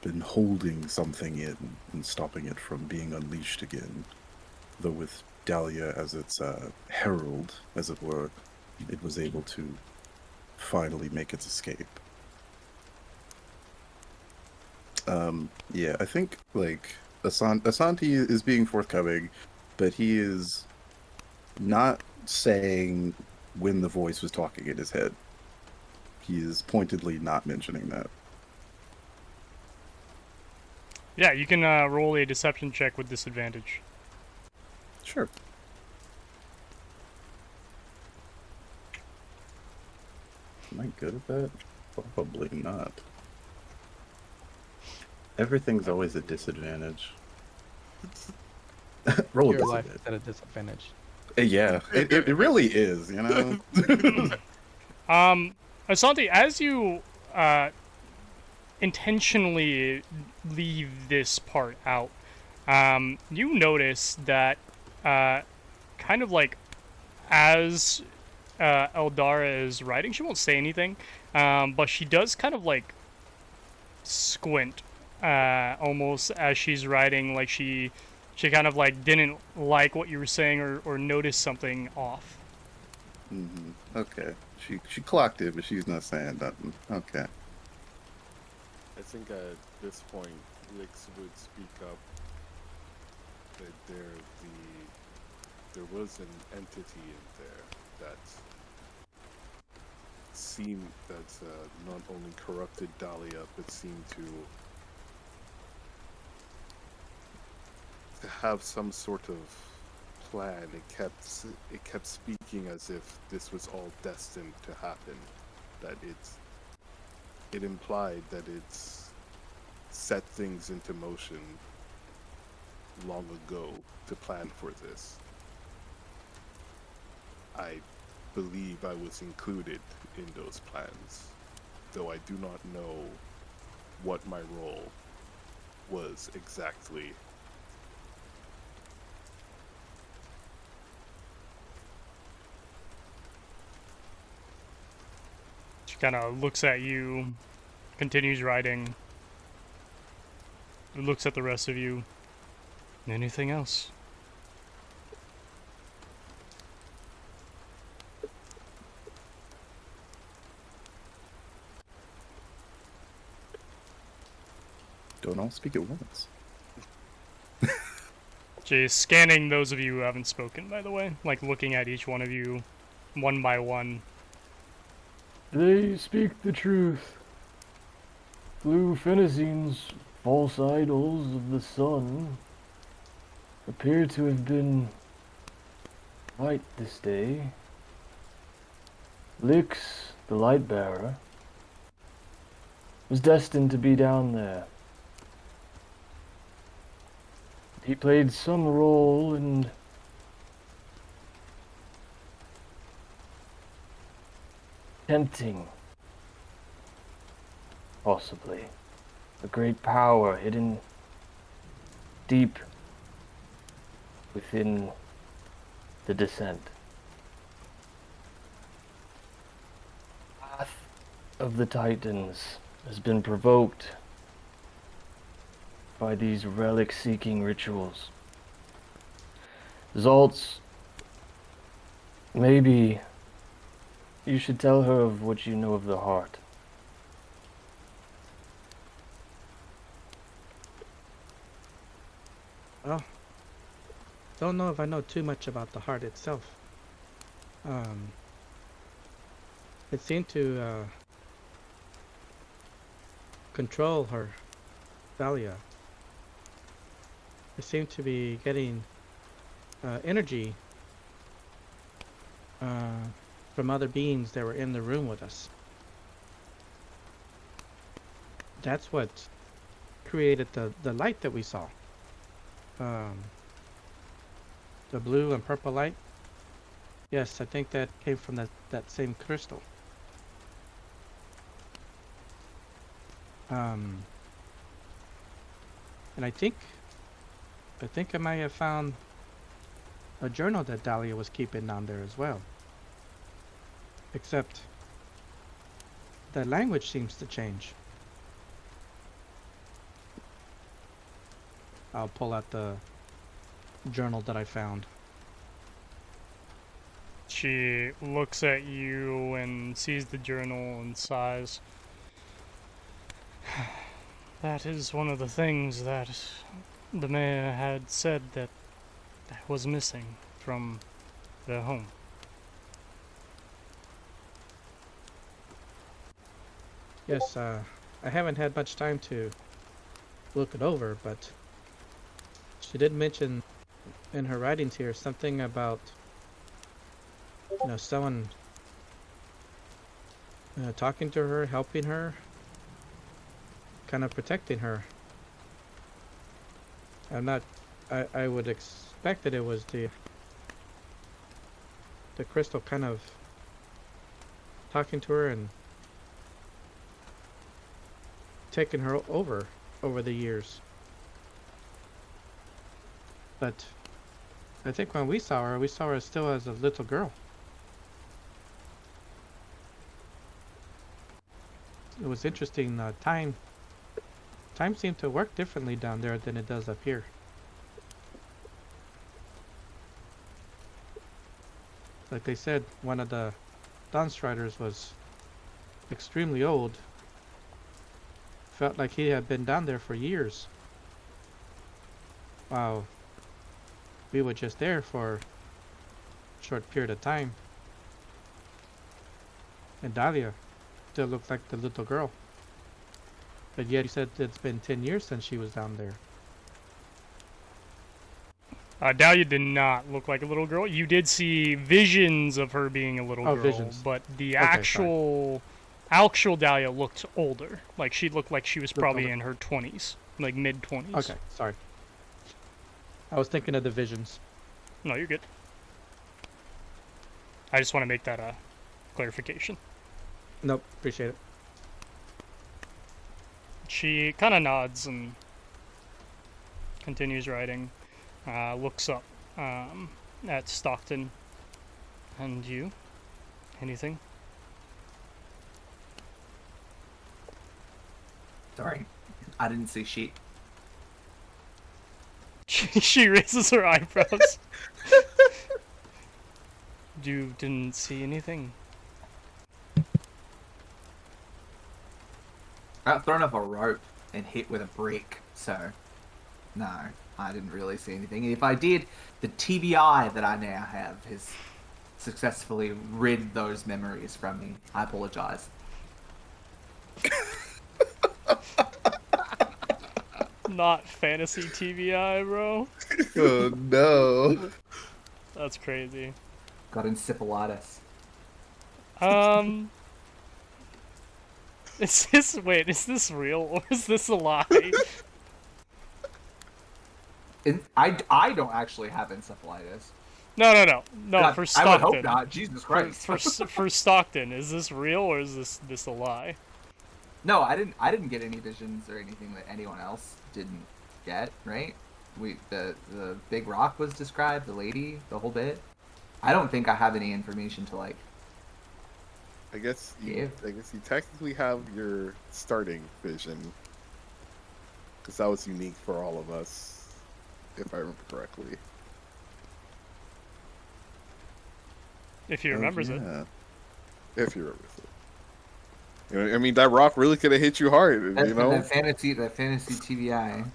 been holding something in and stopping it from being unleashed again. Though with Dahlia as its herald, as it were, it was able to finally make its escape. Yeah, I think, like, Asanti is being forthcoming, but he is not saying when the voice was talking in his head. He is pointedly not mentioning that. Yeah, you can roll a deception check with disadvantage. Sure. Am I good at that? Probably not. Everything's always a disadvantage. Roll a Your life disadvantage. is at a disadvantage. Yeah, it really is, you know? Asante, as you intentionally leave this part out, you notice that kind of like as Eldara is writing, she won't say anything, but she does kind of like squint almost as she's writing, like she kind of like didn't like what you were saying or noticed something off. Mm-hmm. Okay. She clocked it, but she's not saying nothing. Okay. I think at this point, Rix would speak up that there was an entity in there that seemed that not only corrupted Dahlia, but seemed to have some sort of plan. It kept speaking as if this was all destined to happen. That it implied that it's set things into motion long ago to plan for this. I believe I was included in those plans, though I do not know what my role was exactly. She kind of looks at you, continues writing, looks at the rest of you. Anything else? Don't all speak at once. She's scanning those of you who haven't spoken, by the way, like looking at each one of you one by one. They speak the truth. Blue Fenicine's false idols of the sun appear to have been right this day. Lix, the light bearer, was destined to be down there. He played some role in tempting, possibly, a great power hidden deep within the descent. Wrath of the Titans has been provoked by these relic-seeking rituals. Zaltz, maybe you should tell her of what you know of the heart. Well, don't know if I know too much about the heart itself. It seemed to control her, Thalia. It seemed to be getting energy from other beings that were in the room with us. That's what created the light that we saw. The blue and purple light. Yes, I think that came from that same crystal. And I think I might have found a journal that Dahlia was keeping down there as well. Except the language seems to change. I'll pull out the journal that I found. She looks at you and sees the journal and sighs. That is one of the things that the mayor had said that was missing from their home. Yes, I haven't had much time to look it over, but she did mention in her writings here something about, someone talking to her, helping her, kind of protecting her. I would expect that it was the crystal kind of talking to her and taking her over the years. But I think when we saw her still as a little girl. It was interesting. Time seemed to work differently down there than it does up here. Like they said, one of the Dawnstriders was extremely old. Felt like he had been down there for years. Wow. We were just there for a short period of time. And Dahlia still looked like the little girl. But yet you said it's been 10 years since she was down there. Dahlia did not look like a little girl. You did see visions of her being a little girl, visions. But the Okay, actual Dahlia looked older. Like she looked like she was probably in her 20s, like mid-20s. Okay, sorry. I was thinking of the visions. No, you're good. I just want to make that a clarification. Nope, appreciate it. She kind of nods and continues writing. Looks up at Stockton. And you? Anything? Sorry, I didn't see shit. She raises her eyebrows. You didn't see anything? I got thrown off a rope and hit with a brick, so no, I didn't really see anything. If I did, the TBI that I now have has successfully rid those memories from me. I apologize. Not fantasy TBI, bro. Oh no. That's crazy. Got encephalitis. Is this real or is this a lie? I don't actually have encephalitis. No. God, For I Stockton. would hope not. Jesus Christ. For Stockton, is this real or is this a lie? No, I didn't get any visions or anything that anyone else didn't get. Right? The big rock was described, the lady, the whole bit. I don't think I have any information to like. I guess you technically have your starting vision, because that was unique for all of us, if I remember correctly. If he remembers it. Yeah. If you remember it. You know, I mean, that rock really could have hit you hard. You know, that fantasy TBI.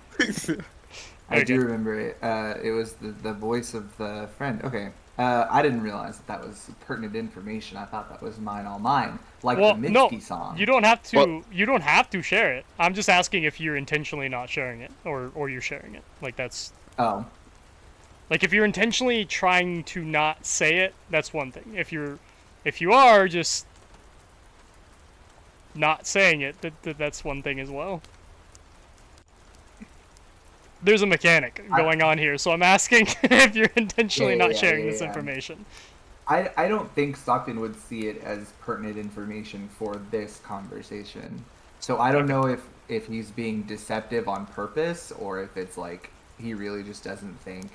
I Okay. do remember it. It was the voice of the friend. Okay. I didn't realize that was pertinent information. I thought that was mine, all mine, like Well, the no, Mitski song. you don't have to. Well- You don't have to share it. I'm just asking if you're intentionally not sharing it, or you're sharing it. Like that's Oh, like if you're intentionally trying to not say it, that's one thing. If you are just not saying it, that's one thing as well. There's a mechanic going on here, so I'm asking if you're intentionally not sharing this information. I don't think Stockton would see it as pertinent information for this conversation. So I don't know if he's being deceptive on purpose or if it's like he really just doesn't think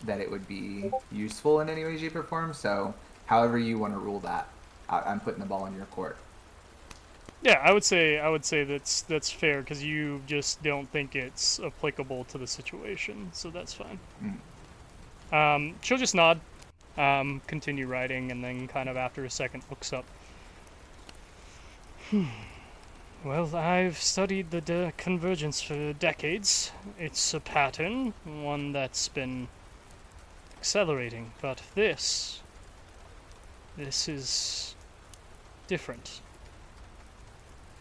that it would be useful in any way, shape, or form. So however you want to rule that, I'm putting the ball in your court. Yeah, I would say that's fair because you just don't think it's applicable to the situation, so that's fine. She'll just nod, continue writing, and then kind of after a second looks up. Well, I've studied the convergence for decades. It's a pattern, one that's been accelerating, but this is different.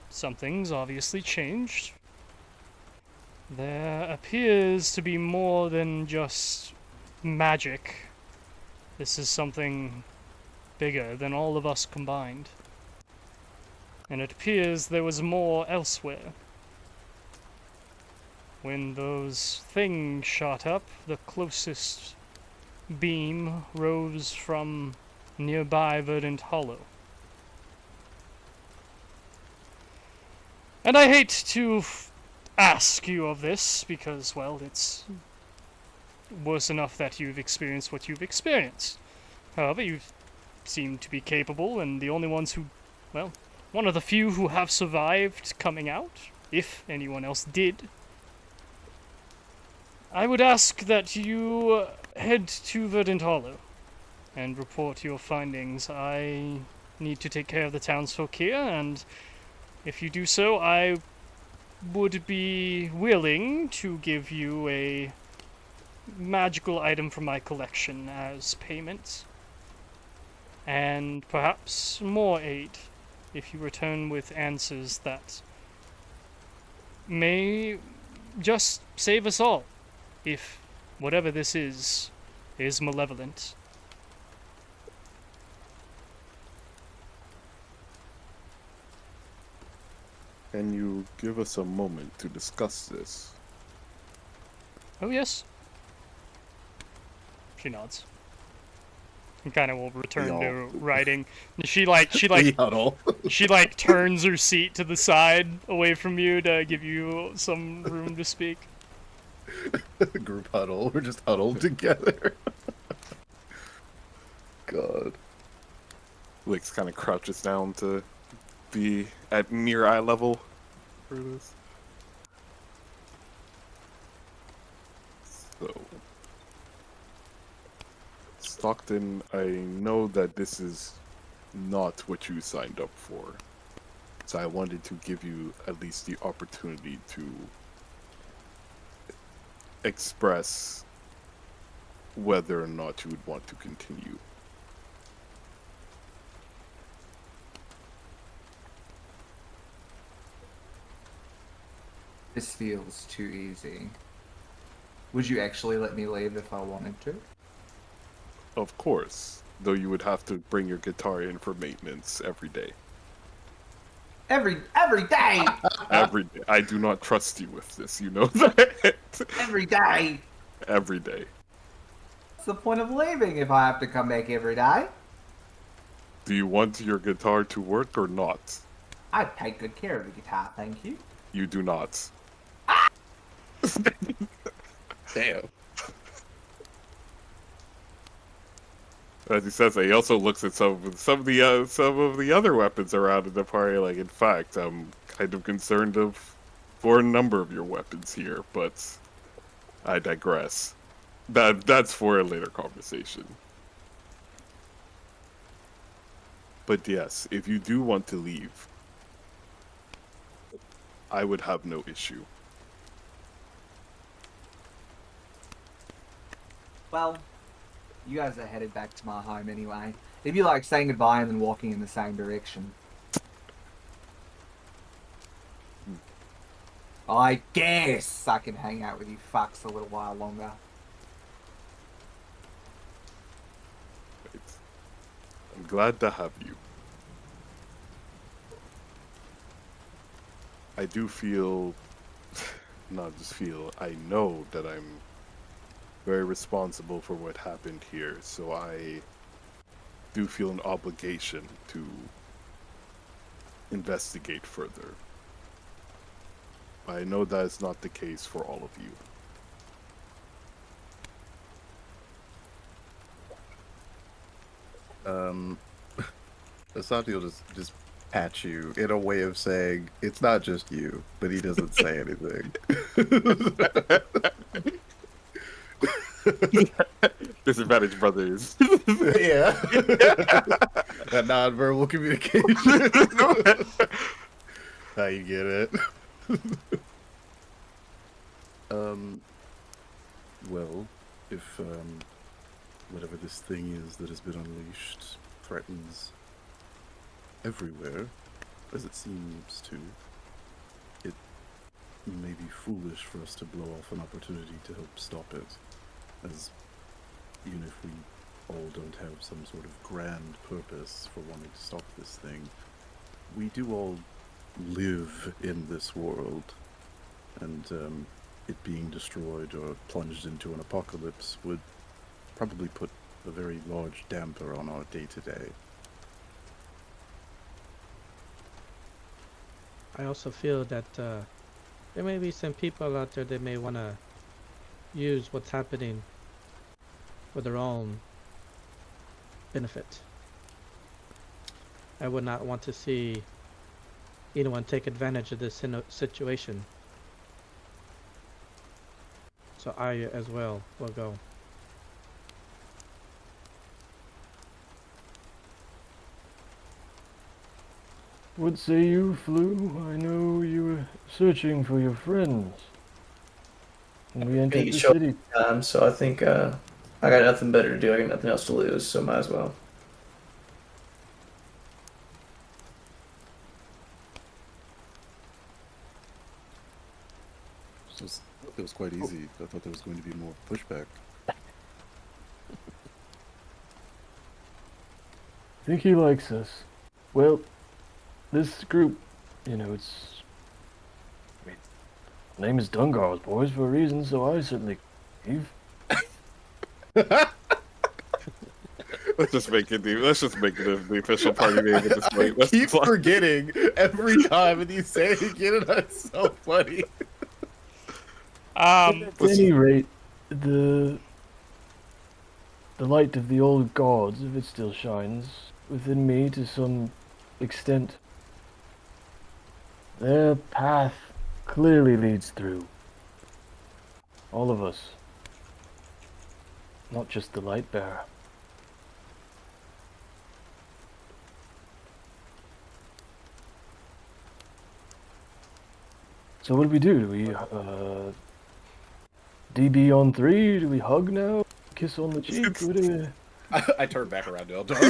Something's obviously changed. There appears to be more than just magic. This is something bigger than all of us combined. And it appears there was more elsewhere. When those things shot up, the closest beam rose from nearby Verdant Hollow. And I hate to ask you of this, because, well, it's worse enough that you've experienced what you've experienced. However, you seem to be capable, and the only ones who, well, one of the few who have survived coming out, if anyone else did. I would ask that you head to Verdant Hollow and report your findings. I need to take care of the townsfolk here, and if you do so, I would be willing to give you a magical item from my collection as payment. And perhaps more aid if you return with answers that may just save us all, if whatever this is malevolent. Can you give us a moment to discuss this? Oh, yes. She nods. And kind of will return to writing. She huddle. she turns her seat to the side away from you to give you some room to speak. Group huddle. We're just huddled together. God. Wix kind of crouches down to be at near eye level for this. So, Stockton, I know that this is not what you signed up for. So I wanted to give you at least the opportunity to express whether or not you would want to continue. This feels too easy. Would you actually let me leave if I wanted to? Of course, though you would have to bring your guitar in for maintenance every day. Every day. Every day. I do not trust you with this. You know that. Every day. Every day. What's the point of leaving if I have to come back every day? Do you want your guitar to work or not? I take good care of the guitar, thank you. You do not. Damn. As he says that, he also looks at some of the other weapons around in the party. Like, in fact, I'm kind of concerned for a number of your weapons here, but I digress. That's for a later conversation. But yes, if you do want to leave, I would have no issue. Well, you guys are headed back to my home anyway. It'd be like saying goodbye and then walking in the same direction. I guess I can hang out with you fucks a little while longer. I'm glad to have you. I do feel, not just feel, I know that I'm very responsible for what happened here, so I do feel an obligation to investigate further. I know that is not the case for all of you. Asante will just pat you in a way of saying it's not just you, but he doesn't say anything. Disadvantage brothers. Yeah. That non-verbal communication. How you get it? Well, if whatever this thing is that has been unleashed threatens everywhere, as it seems to, it may be foolish for us to blow off an opportunity to help stop it, as even if we all don't have some sort of grand purpose for wanting to stop this thing, we do all live in this world, and it being destroyed or plunged into an apocalypse would probably put a very large damper on our day-to-day. I also feel that there may be some people out there that may want to use what's happening for their own benefit. I would not want to see anyone take advantage of this situation. So I as well will go. What say you, Flu? I know you were searching for your friends. And we entered the city. So I think I got nothing better to do. I got nothing else to lose, so might as well. So it was quite easy. I thought there was going to be more pushback. I think he likes us. Well, this group, you know, I mean, name is Dungar's boys for a reason, so I certainly leave. Let's just make it the official party name at this point. I keep forgetting every time, and you say it again, and it's so funny. At any rate, the light of the old gods, if it still shines within me to some extent, their path clearly leads through all of us, not just the light bearer. So what do we do? Do we DB on 3? Do we hug now? Kiss on the cheek? What do we... I turn back around to Eldar.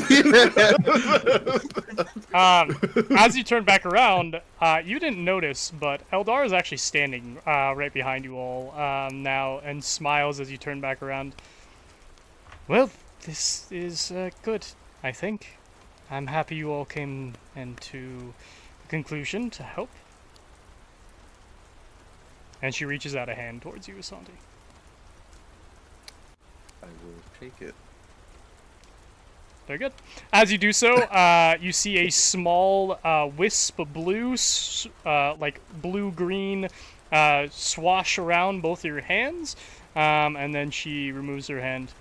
As you turn back around, you didn't notice, but Eldar is actually standing right behind you all now and smiles as you turn back around. Well, this is good, I think. I'm happy you all came and to conclusion to help. And she reaches out a hand towards you, Asante. I will take it. Very good. As you do so, you see a small wisp of blue, like blue-green, swash around both your hands, and then she removes her hand.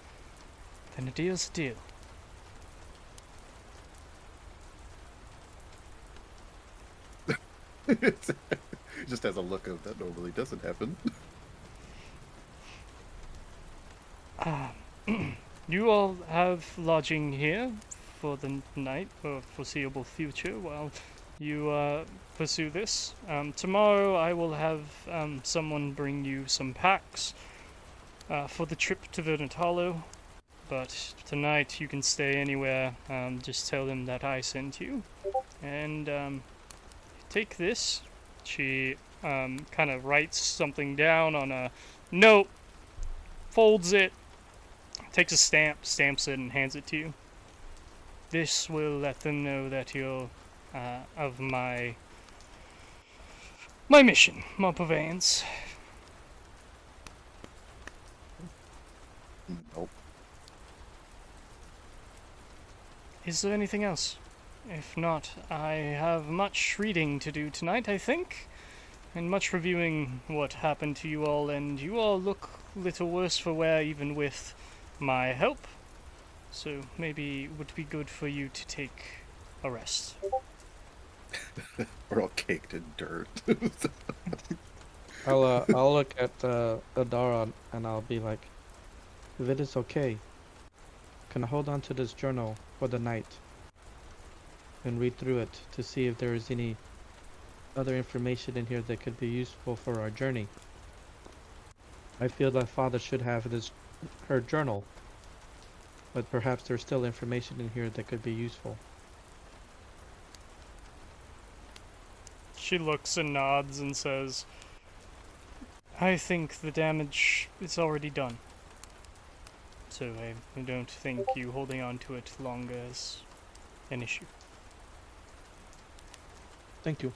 Then a deal's a deal. Just has a look of that normally doesn't happen. You all have lodging here for the night or foreseeable future while you pursue this. Tomorrow I will have someone bring you some packs for the trip to Vernatalo, but tonight you can stay anywhere. Just tell them that I sent you. And take this. She kind of writes something down on a note, folds it, takes a stamp, stamps it, and hands it to you. This will let them know that you're of my mission, my purveyance. Nope. Is there anything else? If not, I have much reading to do tonight, I think, and much reviewing what happened to you all, and you all look little worse for wear even with my help, so maybe it would be good for you to take a rest. We're all caked in dirt. I'll look at Adara and I'll be like, if it is okay, can I hold on to this journal for the night and read through it to see if there is any other information in here that could be useful for our journey? I feel that Father should have her journal, but perhaps there's still information in here that could be useful. She looks and nods and says, I think the damage is already done. So I don't think you holding on to it longer is an issue. Thank you.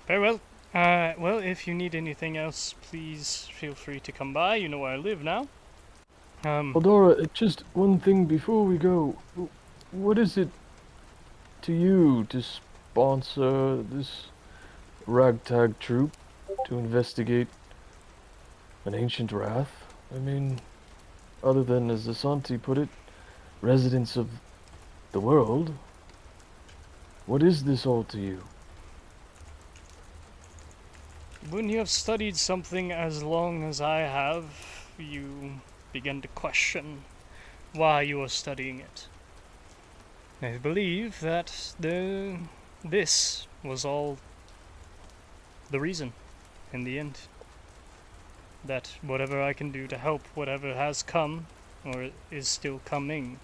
Very well. Well, if you need anything else, please feel free to come by. You know where I live now. Eldora, just one thing before we go. What is it to you to sponsor this ragtag troop to investigate an ancient wrath? I mean, other than, as Asante put it, residents of the world, what is this all to you? When you have studied something as long as I have, you begin to question why you are studying it. I believe that this was all the reason in the end. That whatever I can do to help whatever has come, or is still coming,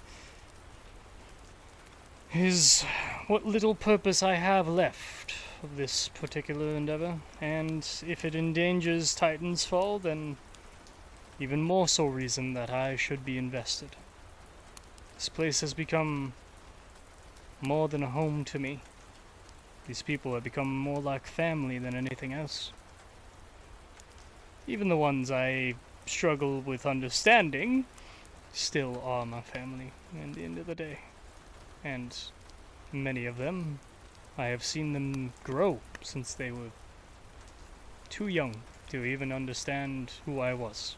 is what little purpose I have left of this particular endeavor, and if it endangers Titan's fall, then even more so reason that I should be invested. This place has become more than a home to me. These people have become more like family than anything else. Even the ones I struggle with understanding still are my family at the end of the day. And many of them, I have seen them grow since they were too young to even understand who I was.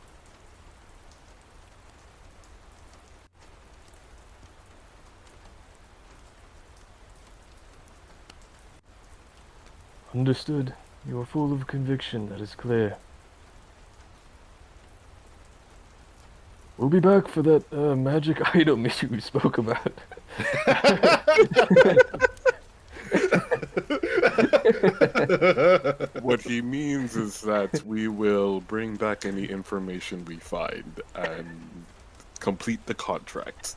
Understood. You are full of conviction, that is clear. We'll be back for that magic item you spoke about. What he means is that we will bring back any information we find and complete the contract.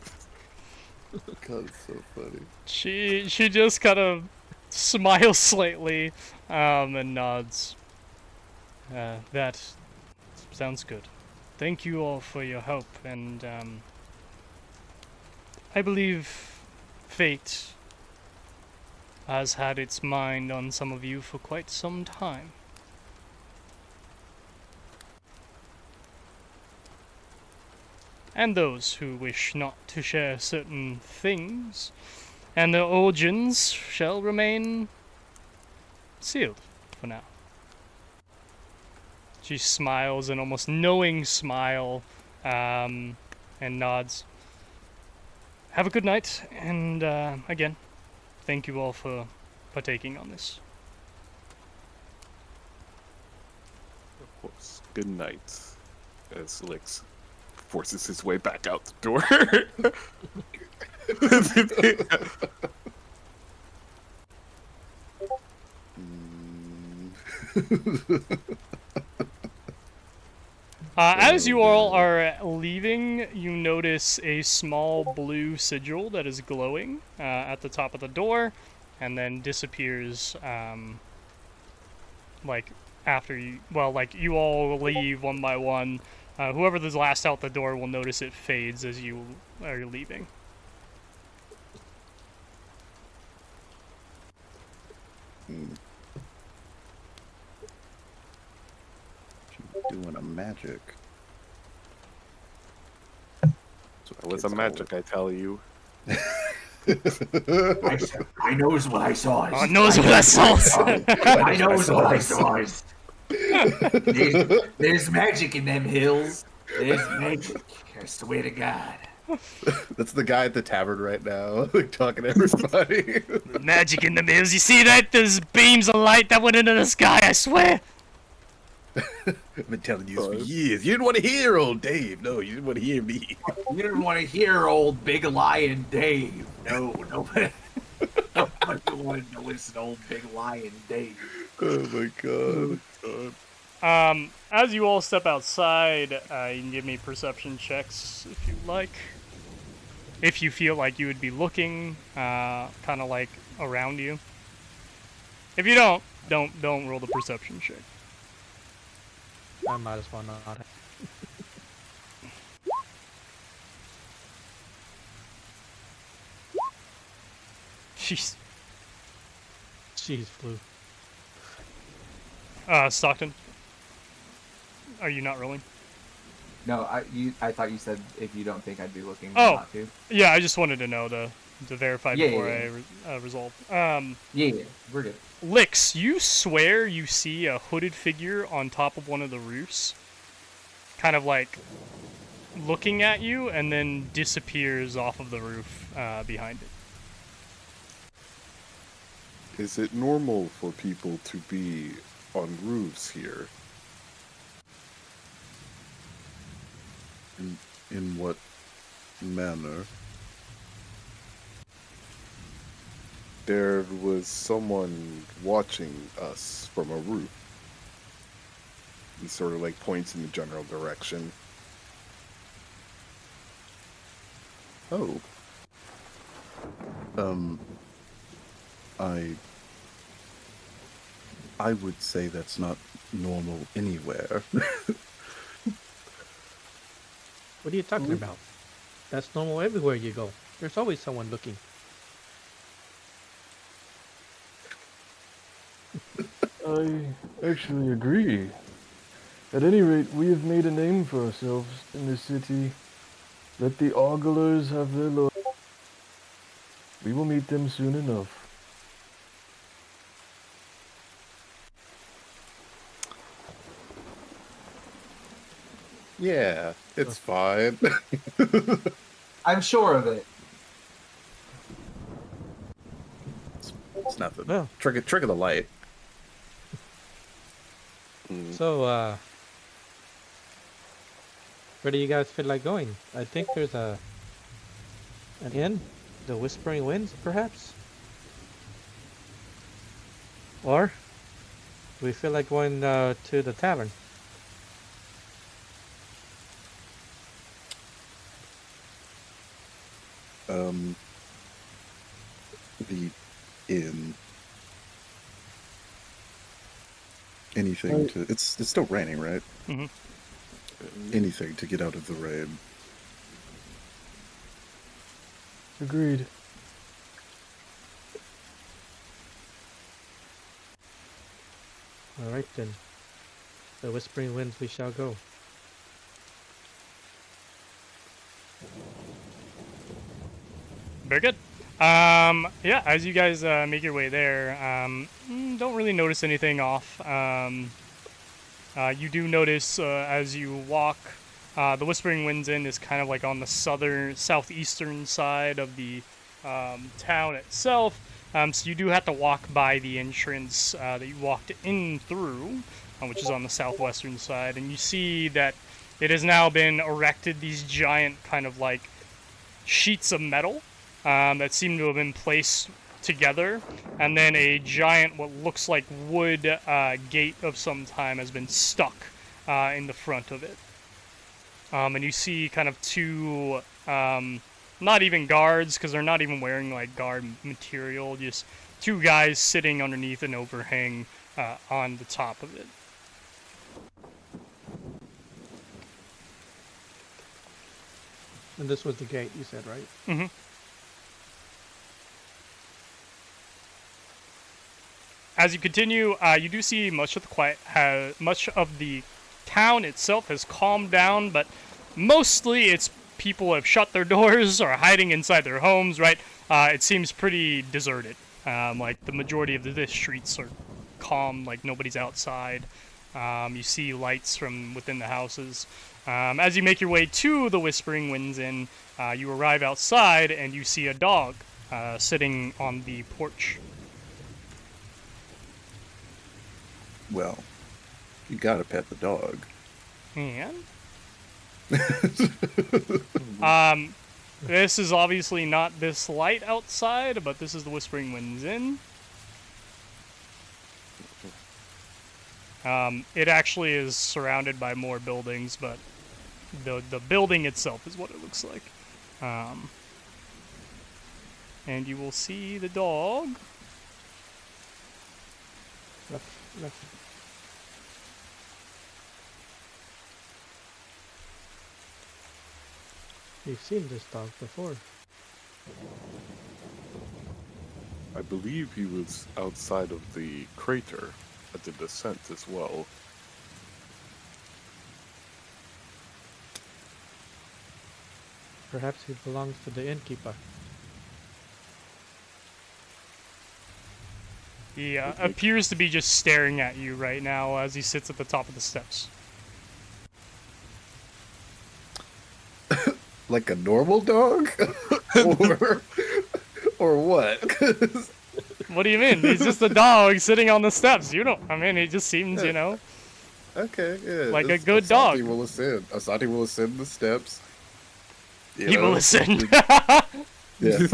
God, it's so funny. She just kind of smiles slightly, and nods. That sounds good. Thank you all for your help, and I believe fate has had its mind on some of you for quite some time. And those who wish not to share certain things, and their origins shall remain sealed for now. She smiles an almost knowing smile, and nods. Have a good night, and again, thank you all for partaking on this. Of course. Good night. As Lix forces his way back out the door. As you all are leaving, you notice a small blue sigil that is glowing at the top of the door, and then disappears, like, after you, well, like, you all leave one by one. Whoever is last out the door will notice it fades as you are leaving. Doing a magic. It was a magic, I tell you. I knows what I saw. I knows what I saw. I knows what I saw. There's magic in them hills. There's magic. I swear to God. That's the guy at the tavern right now, like talking to everybody. Magic in the mills. You see that? There's beams of light that went into the sky, I swear. I've been telling you this for years. You didn't want to hear old Dave. No, you didn't want to hear me. You didn't want to hear old Big Lion Dave. No, nobody wanted to listen to old Big Lion Dave. Oh my god. As you all step outside, you can give me perception checks if you like. If you feel like you would be looking, kind of like around you. If you don't roll the perception check. I might as well not. Jeez. Jeez, Blue. Stockton, are you not rolling? No, I thought you said if you don't think I'd be looking, Oh, not to. Yeah, I just wanted to know to verify before I resolve. Yeah, we're good. Lix, you swear you see a hooded figure on top of one of the roofs, kind of like looking at you, and then disappears off of the roof behind it. Is it normal for people to be on roofs here? In what manner? There was someone watching us from a roof. He sort of like points in the general direction. Oh. I would say that's not normal anywhere. What are you talking about? That's normal everywhere you go. There's always someone looking. I actually agree. At any rate, we have made a name for ourselves in this city. Let the oglers have their lord. We will meet them soon enough. Yeah, it's fine. I'm sure of it. It's nothing. Well. Trick of the light. So, where do you guys feel like going? I think there's an inn, the Whispering Winds, perhaps? Or, do we feel like going to the tavern? The inn. Anything to... It's still raining, right? Mm-hmm. Anything to get out of the rain. Agreed. All right then. The Whispering Winds we shall go. Very good. Yeah, as you guys make your way there, don't really notice anything off. You do notice as you walk, the Whispering Winds Inn is kind of like on the southeastern side of the town itself. So you do have to walk by the entrance that you walked in through, which is on the southwestern side, and you see that it has now been erected, these giant kind of like sheets of metal that seem to have been placed together, and then a giant, what looks like wood gate of some time has been stuck in the front of it. And you see kind of two, not even guards, because they're not even wearing like guard material, just two guys sitting underneath an overhang on the top of it. And this was the gate, you said, right? Mm-hmm. As you continue, you do see much of the town itself has calmed down, but mostly it's people have shut their doors or are hiding inside their homes, right? It seems pretty deserted. Like the majority of the streets are calm, like nobody's outside. You see lights from within the houses. As you make your way to the Whispering Winds Inn, you arrive outside and you see a dog sitting on the porch. Well, you gotta pet the dog. And this is obviously not this light outside, but this is the Whispering Winds Inn. It actually is surrounded by more buildings, but the building itself is what it looks like. And you will see the dog. You've seen this dog before. I believe he was outside of the crater at the descent as well. Perhaps he belongs to the innkeeper. He appears to be just staring at you right now as he sits at the top of the steps. Like a normal dog? or what? What do you mean? He's just a dog sitting on the steps. You don't. I mean, he just seems, you know, Okay, yeah. like a good dog. Asante will ascend. Asante will ascend the steps. You He know, will ascend. Yeah.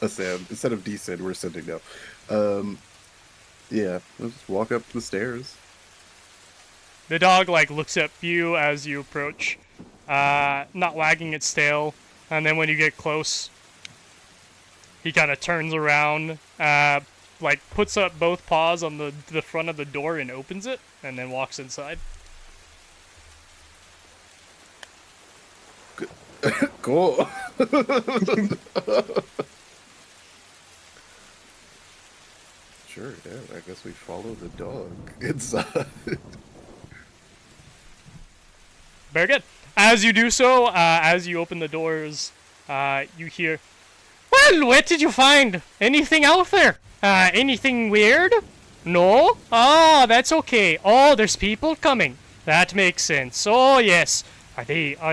Ascend. Instead of descend, we're ascending now. Yeah. Let's just walk up the stairs. The dog like looks at you as you approach, not wagging its tail, and then when you get close, he kind of turns around, like puts up both paws on the front of the door and opens it, and then walks inside. Cool. Sure, yeah. I guess we follow the dog inside. Very good. As you do so, as you open the doors, you hear, "Well, what did you find? Anything out there? Anything weird? No? Ah, that's okay. Oh, there's people coming. That makes sense. Oh, yes. Are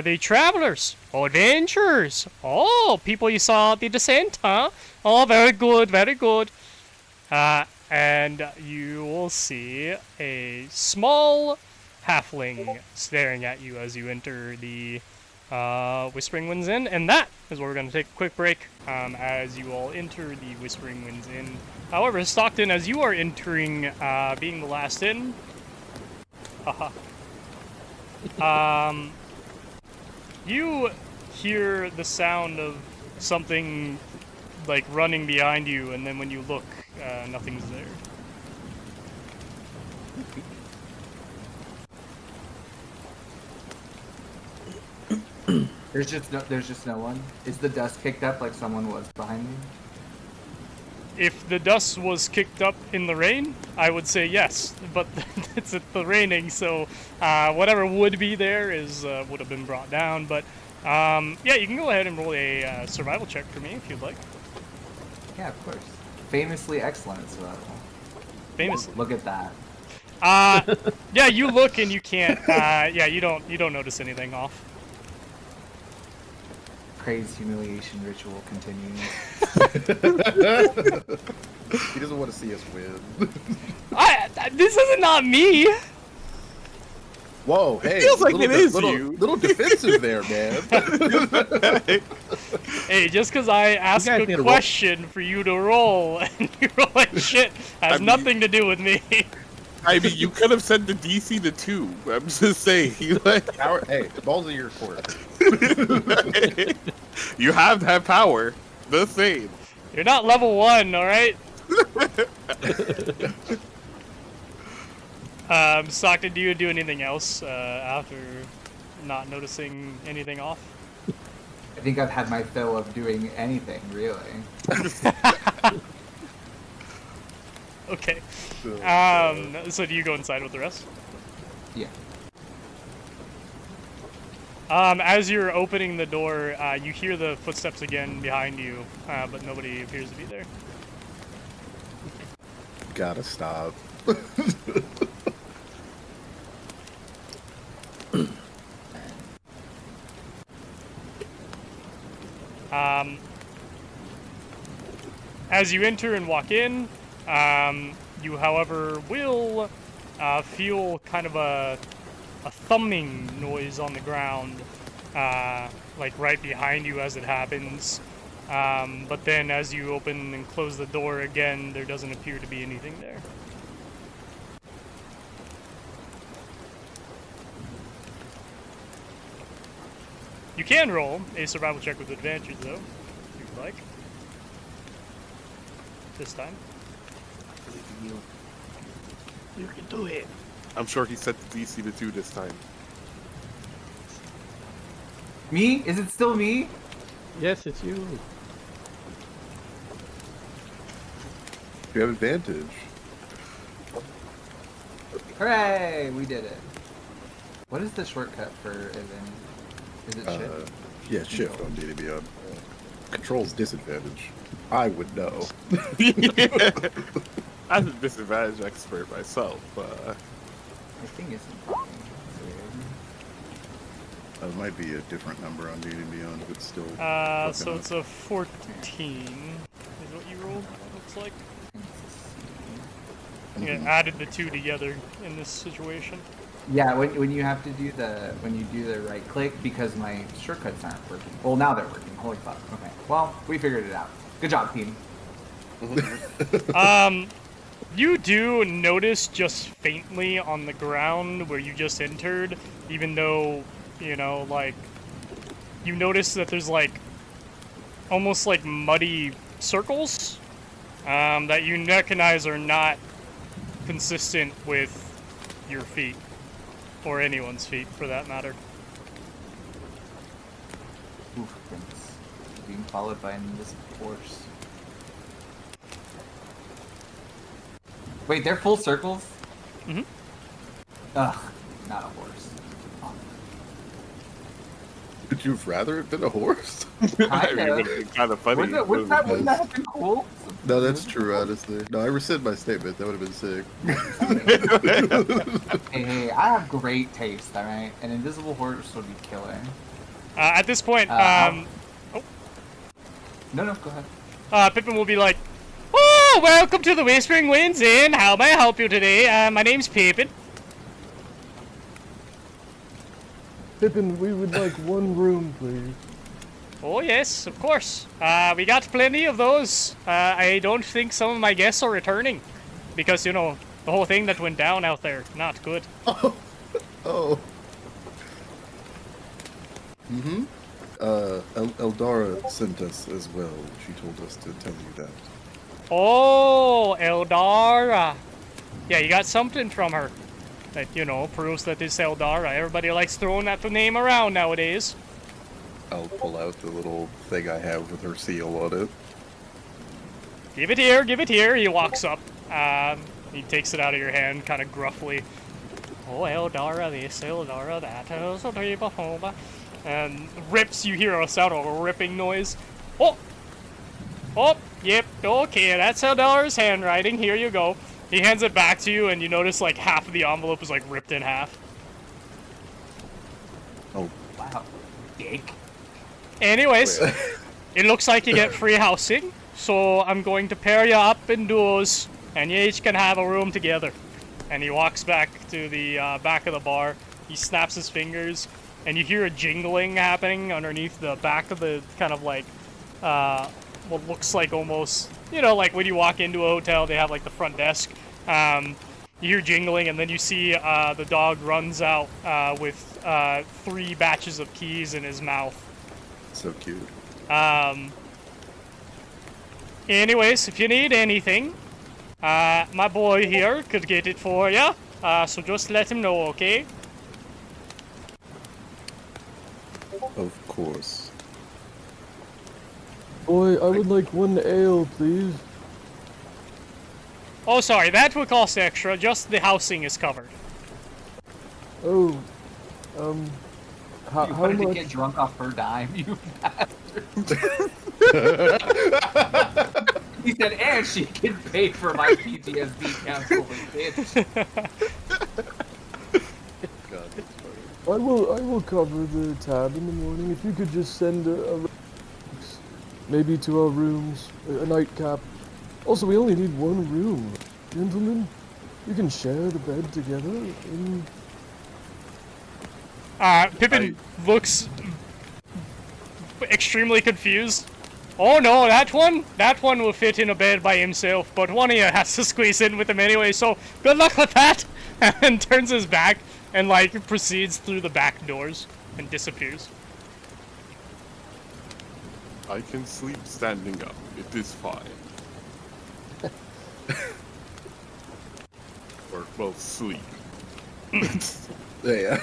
they travelers? Oh, adventurers? Oh, people you saw at the descent, huh? Oh, very good, very good." And you will see a small halfling staring at you as you enter the Whispering Winds Inn, and that is where we're going to take a quick break as you all enter the Whispering Winds Inn. However, Stockton, as you are entering, being the last in, you hear the sound of something like running behind you, and then when you look, nothing's there. There's just no one. Is the dust kicked up like someone was behind me? If the dust was kicked up in the rain, I would say yes, but it's the raining, so whatever would be there would have been brought down. But yeah, you can go ahead and roll a survival check for me if you'd like. Yeah, of course. Famously excellent at survival. Famously. Look at that. Yeah, you look and you can't. Yeah, you don't notice anything off. Crazy humiliation ritual continues. He doesn't want to see us win. This is not me. Whoa, hey. feels like little it is little, you. Little defensive there, man. Hey, just because I ask guys a need to roll. question for you to roll and you roll like shit has nothing to do with me. I mean, you could have said the DC to 2. I'm just saying. Hey, balls in your court. You have that power. The same. You're not level 1, all right? Stockton, do you do anything else after not noticing anything off? I think I've had my fill of doing anything, really. Okay. So do you go inside with the rest? Yeah. As you're opening the door, you hear the footsteps again behind you, but nobody appears to be there. Gotta stop. As you enter and walk in, you, however, will feel kind of a thumbing noise on the ground, like right behind you as it happens. But then as you open and close the door again, there doesn't appear to be anything there. You can roll a survival check with advantage, though, if you'd like. This time. You can do it. I'm sure he set the DC to 2 this time. Me? Is it still me? Yes, it's you. You have advantage. Hooray! We did it. What is the shortcut for Evan? Is it shift? Yeah, shift on DDB. Control's disadvantage. I would know. I'm a disadvantage expert myself. My thing isn't working. That's weird. It might be a different number on DD Beyond, but still. So it's a 14 is what you rolled, it looks like. Yeah, added the two together in this situation. Yeah, when you have to do when you do the right click, because my shortcuts aren't working. Well, now they're working. Holy fuck. Okay. Well, we figured it out. Good job, team. You do notice just faintly on the ground where you just entered, even though, you know, like, you notice that there's like almost like muddy circles that you recognize are not consistent with your feet. Or anyone's feet, for that matter. Oof, goodness. Being followed by an invisible horse. Wait, they're full circles? Mm-hmm. Ugh, not a horse. Oh. Would you have rather it been a horse? I mean, it would have been kind of funny. Wouldn't that have been cool? No, that's true, honestly. No, I rescind my statement. That would have been sick. Hey, I have great taste, alright? An invisible horse would be killer. At this point, No, go ahead. Pippin will be like, "Oh, welcome to the Whispering Winds Inn. How may I help you today? My name's Pippin." Pippin, we would like one room, please. Oh yes, of course. We got plenty of those. I don't think some of my guests are returning, because, you know, the whole thing that went down out there, not good. Oh. Mm-hmm. Eldara sent us as well. She told us to tell you that. Oh, Eldara. Yeah, you got something from her that, you know, proves that it's Eldara. Everybody likes throwing that name around nowadays. I'll pull out the little thing I have with her seal on it. Give it here, give it here. He walks up. He takes it out of your hand, kind of gruffly. Oh, Eldara this, Eldara that. And rips, you hear a sound of a ripping noise. Oh! Oh, yep, okay, that's Eldara's handwriting. Here you go. He hands it back to you, and you notice, like, half of the envelope is, like, ripped in half. Oh. Wow. Dick. Anyways, it looks like you get free housing, so I'm going to pair you up in duos, and you each can have a room together. And he walks back to the back of the bar. He snaps his fingers, and you hear a jingling happening underneath the back of the kind of like what looks like almost, you know, like when you walk into a hotel, they have like the front desk. You hear jingling, and then you see the dog runs out with 3 batches of keys in his mouth. So cute. Anyways, if you need anything, my boy here could get it for you. So just let him know, okay? Of course. Boy, I would like 1 ale, please. Oh, sorry, that will cost extra. Just the housing is covered. Oh, how You wanted to much? get drunk off her dime, you bastard. He said, and she can pay for my PTSD counseling, bitch. God, that's funny. I will cover the tab in the morning. If you could just send a maybe to our rooms, a nightcap. Also, we only need 1 room, gentlemen. You can share the bed together. Pippin looks extremely confused. Oh no, that one will fit in a bed by himself, but one of you has to squeeze in with him anyway, so good luck with that! And turns his back and like proceeds through the back doors and disappears. I can sleep standing up. It is fine. Or, well, sleep. Yeah.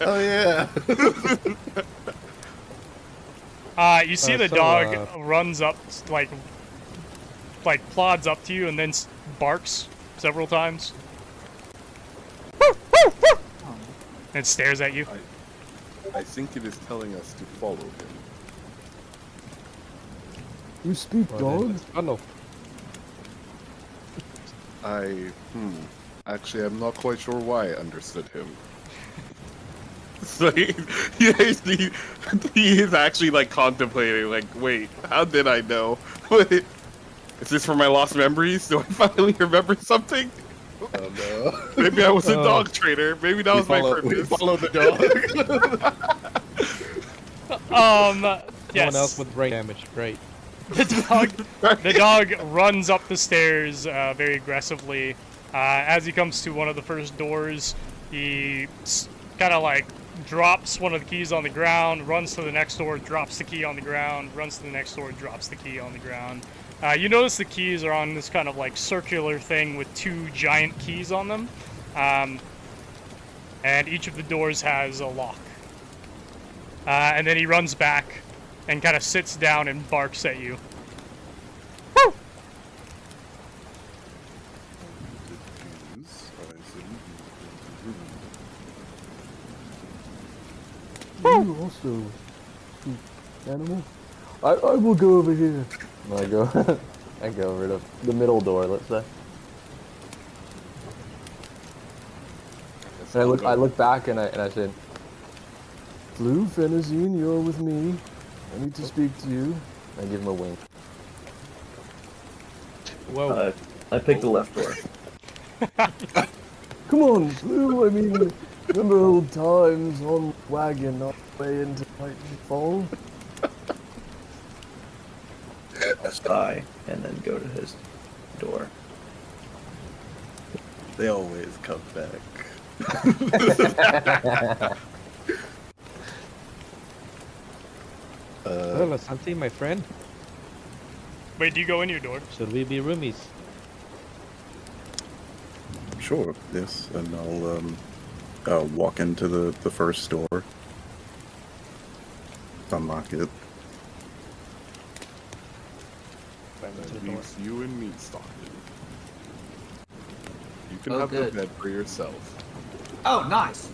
Oh yeah. You see the So, dog runs up, like plods up to you and then barks several times. And stares at you. I think it is telling us to follow him. You speak dog? Funnel. Actually, I'm not quite sure why I understood him. So he is actually like contemplating, like, wait, how did I know? Is this for my lost memories? Do I finally remember something? Oh no. Maybe I was a dog trader. Maybe that was my We purpose. follow the dog. Yes. Someone else with brain damage. Great. The dog runs up the stairs very aggressively. As he comes to one of the first doors, he kind of like drops one of the keys on the ground, runs to the next door, drops the key on the ground, runs to the next door, drops the key on the ground. You notice the keys are on this kind of like circular thing with 2 giant keys on them. And each of the doors has a lock. And then he runs back and kind of sits down and barks at you. Woo! You also speak animal? I will go over here. I go I go over to the middle door, let's say. And I look back and I said, Blue Fenazine, you're with me. I need to speak to you. I give him a wink. Whoa. I picked the left door. Come on, Blue. I mean, remember old times on wagon all the way into Nightfall? I sigh and then go to his door. They always come back. Well, Asante, my friend, Wait, do you go in your door? should we be roomies? Sure, yes, and I'll walk into the first door. just unlock it. That leaves you and me, Stockton. You can Oh, have good. the bed for yourself. Oh, nice.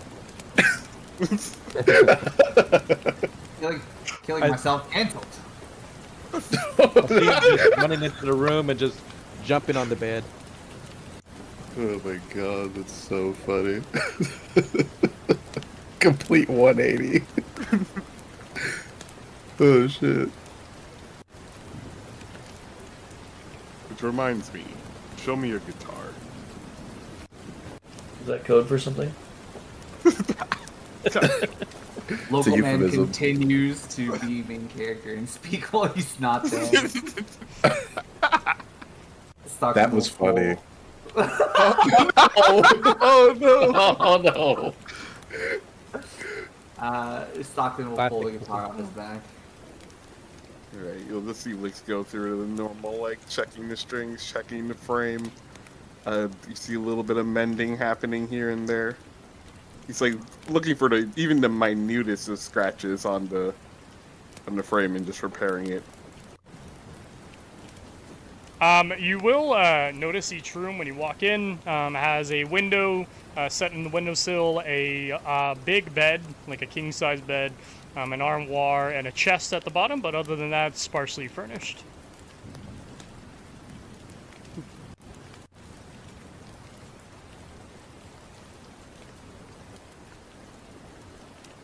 Killing myself cancelled. I see him just running into the room and just jumping on the bed. Oh my god, that's so funny. Complete 180. Oh shit. Which reminds me, show me your guitar. Is that code for something? Local man euphemism. continues to be main character and speak while he's not there. That was funny. Oh no! Stockton will pull the guitar off his back. Alright, you'll just see Licks go through the normal, like, checking the strings, checking the frame. You see a little bit of mending happening here and there. He's, like, looking for even the minutest of scratches on the frame and just repairing it. You will notice each room when you walk in has a window set in the windowsill, a big bed, like a king-size bed, an armoire, and a chest at the bottom, but other than that, sparsely furnished.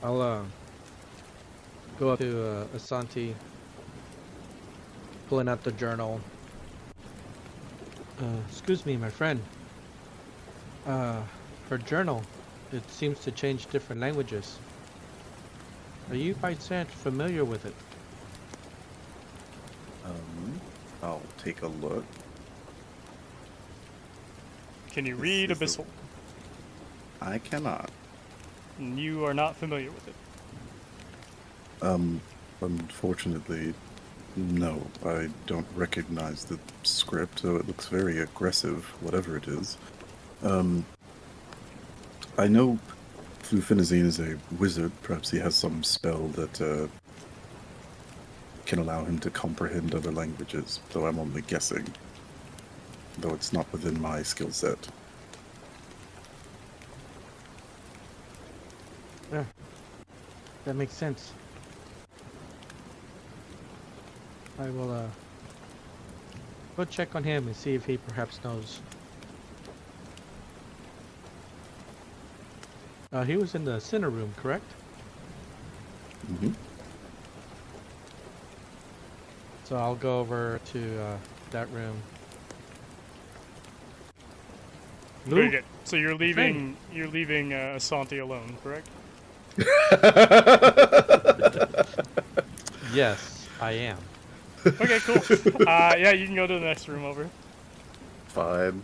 I'll go up to Asante, pulling out the journal. Excuse me, my friend. Her journal, it seems to change different languages. Are you by chance familiar with it? I'll take a look. Can you read Is the- Abyssal? I cannot. You are not familiar with it. Unfortunately, no. I don't recognize the script, so it looks very aggressive, whatever it is. I know Flufinazine is a wizard. Perhaps he has some spell that can allow him to comprehend other languages, though I'm only guessing. Though it's not within my skill set. Yeah, that makes sense. I will go check on him and see if he perhaps knows. He was in the center room, correct? Mm-hmm. So I'll go over to that room. Very Lou? good. So you're leaving Asante alone, correct? Yes, I am. Okay, cool. Yeah, you can go to the next room over. Fine.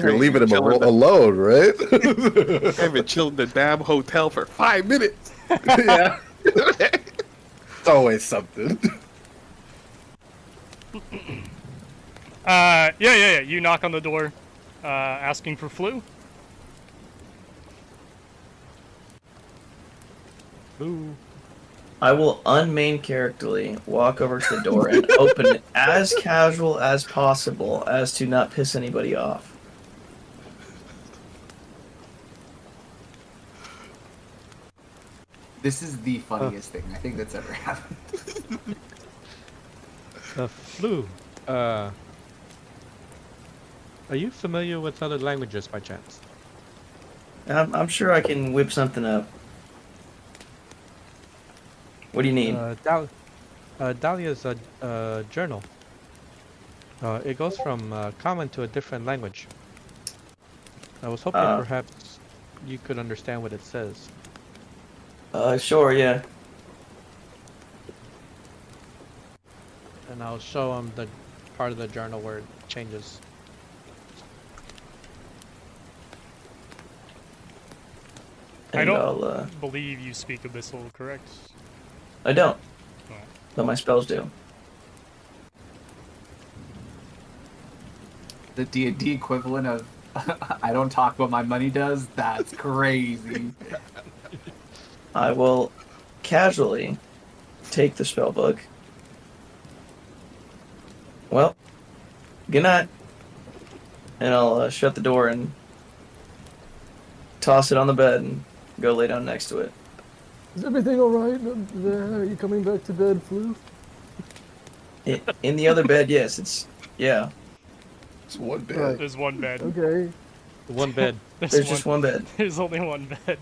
You're leaving him alone, right? I haven't chilled in the damn hotel for 5 minutes. Yeah. It's always something. Yeah. You knock on the door, asking for Flu. Lou. I will unmain characterly walk over to the door and open it as casual as possible as to not piss anybody off. This is the funniest thing I think that's ever happened. Flu. Are you familiar with other languages by chance? I'm sure I can whip something up. What do you need? Dahlia's journal. It goes from common to a different language. I was hoping perhaps you could understand what it says. Sure, yeah. And I'll show him the part of the journal where it changes. I And don't I'll, believe you speak Abyssal, correct? I don't, Alright. but my spells do. The D&D equivalent of I don't talk what my money does. That's crazy. I will casually take the spell book. Well, good night. And I'll shut the door and toss it on the bed and go lay down next to it. Is everything alright there? Are you coming back to bed, Flu? In the other bed, yes, yeah. It's one bed. Right. There's one bed. Okay. One bed. There's just one bed. There's only one bed.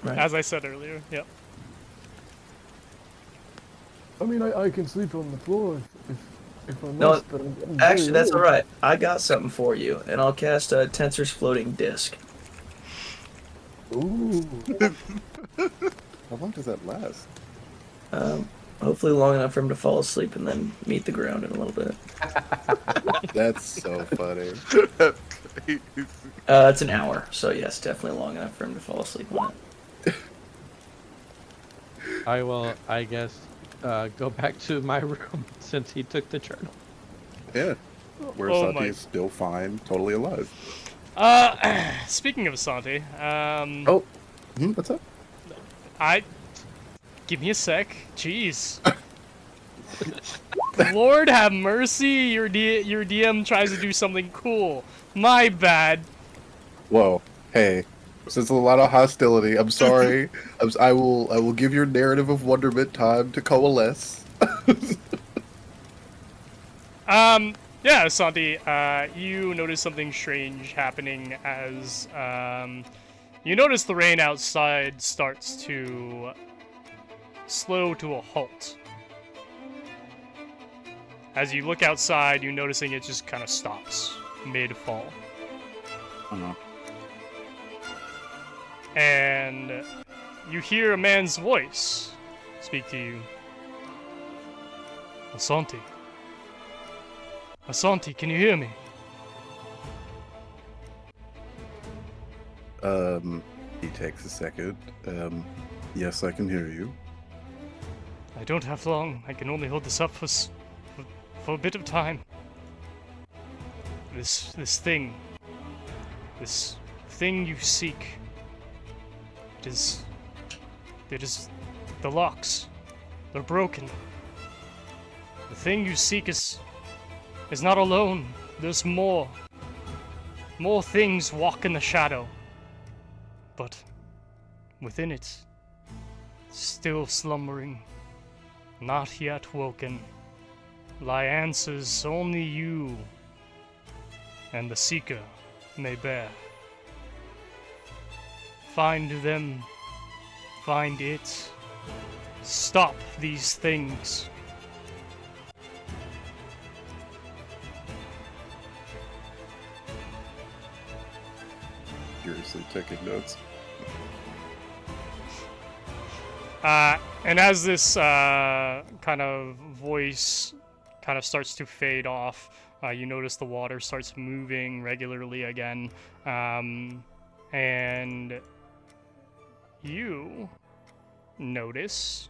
Right. As I said earlier. Yep. I mean, I can sleep on the floor if I must, No, but I'm actually, that's very all right. I got something for you, and I'll cast a Tensor's floating disc. Ooh. How long does that last? Hopefully long enough for him to fall asleep and then meet the ground in a little bit. That's so funny. It's an hour, so yes, definitely long enough for him to fall asleep on it. I will, I guess, go back to my room since he took the journal. Yeah. Where Oh Santi my- is still fine, totally alive. Speaking of Asante, Oh, what's up? give me a sec. Jeez. Lord have mercy, your DM tries to do something cool. My bad. Whoa, hey. Since a lot of hostility, I'm sorry. I will give your narrative of wonderment time to coalesce. Yeah, Santi, you notice something strange happening as, you notice the rain outside starts to slow to a halt. As you look outside, you're noticing it just kind of stops mid-fall. Uh-huh. And you hear a man's voice speak to you. Asante. Asante, can you hear me? He takes a second. Yes, I can hear you. I don't have long. I can only hold this up for a bit of time. This thing you seek. It is the locks. They're broken. The thing you seek is not alone. There's more. More things walk in the shadow. But within it, still slumbering, not yet woken, lie answers only you and the Seeker may bear. Find them, find it, stop these things. Furiously taking notes. And as this kind of voice kind of starts to fade off, you notice the water starts moving regularly again. And you notice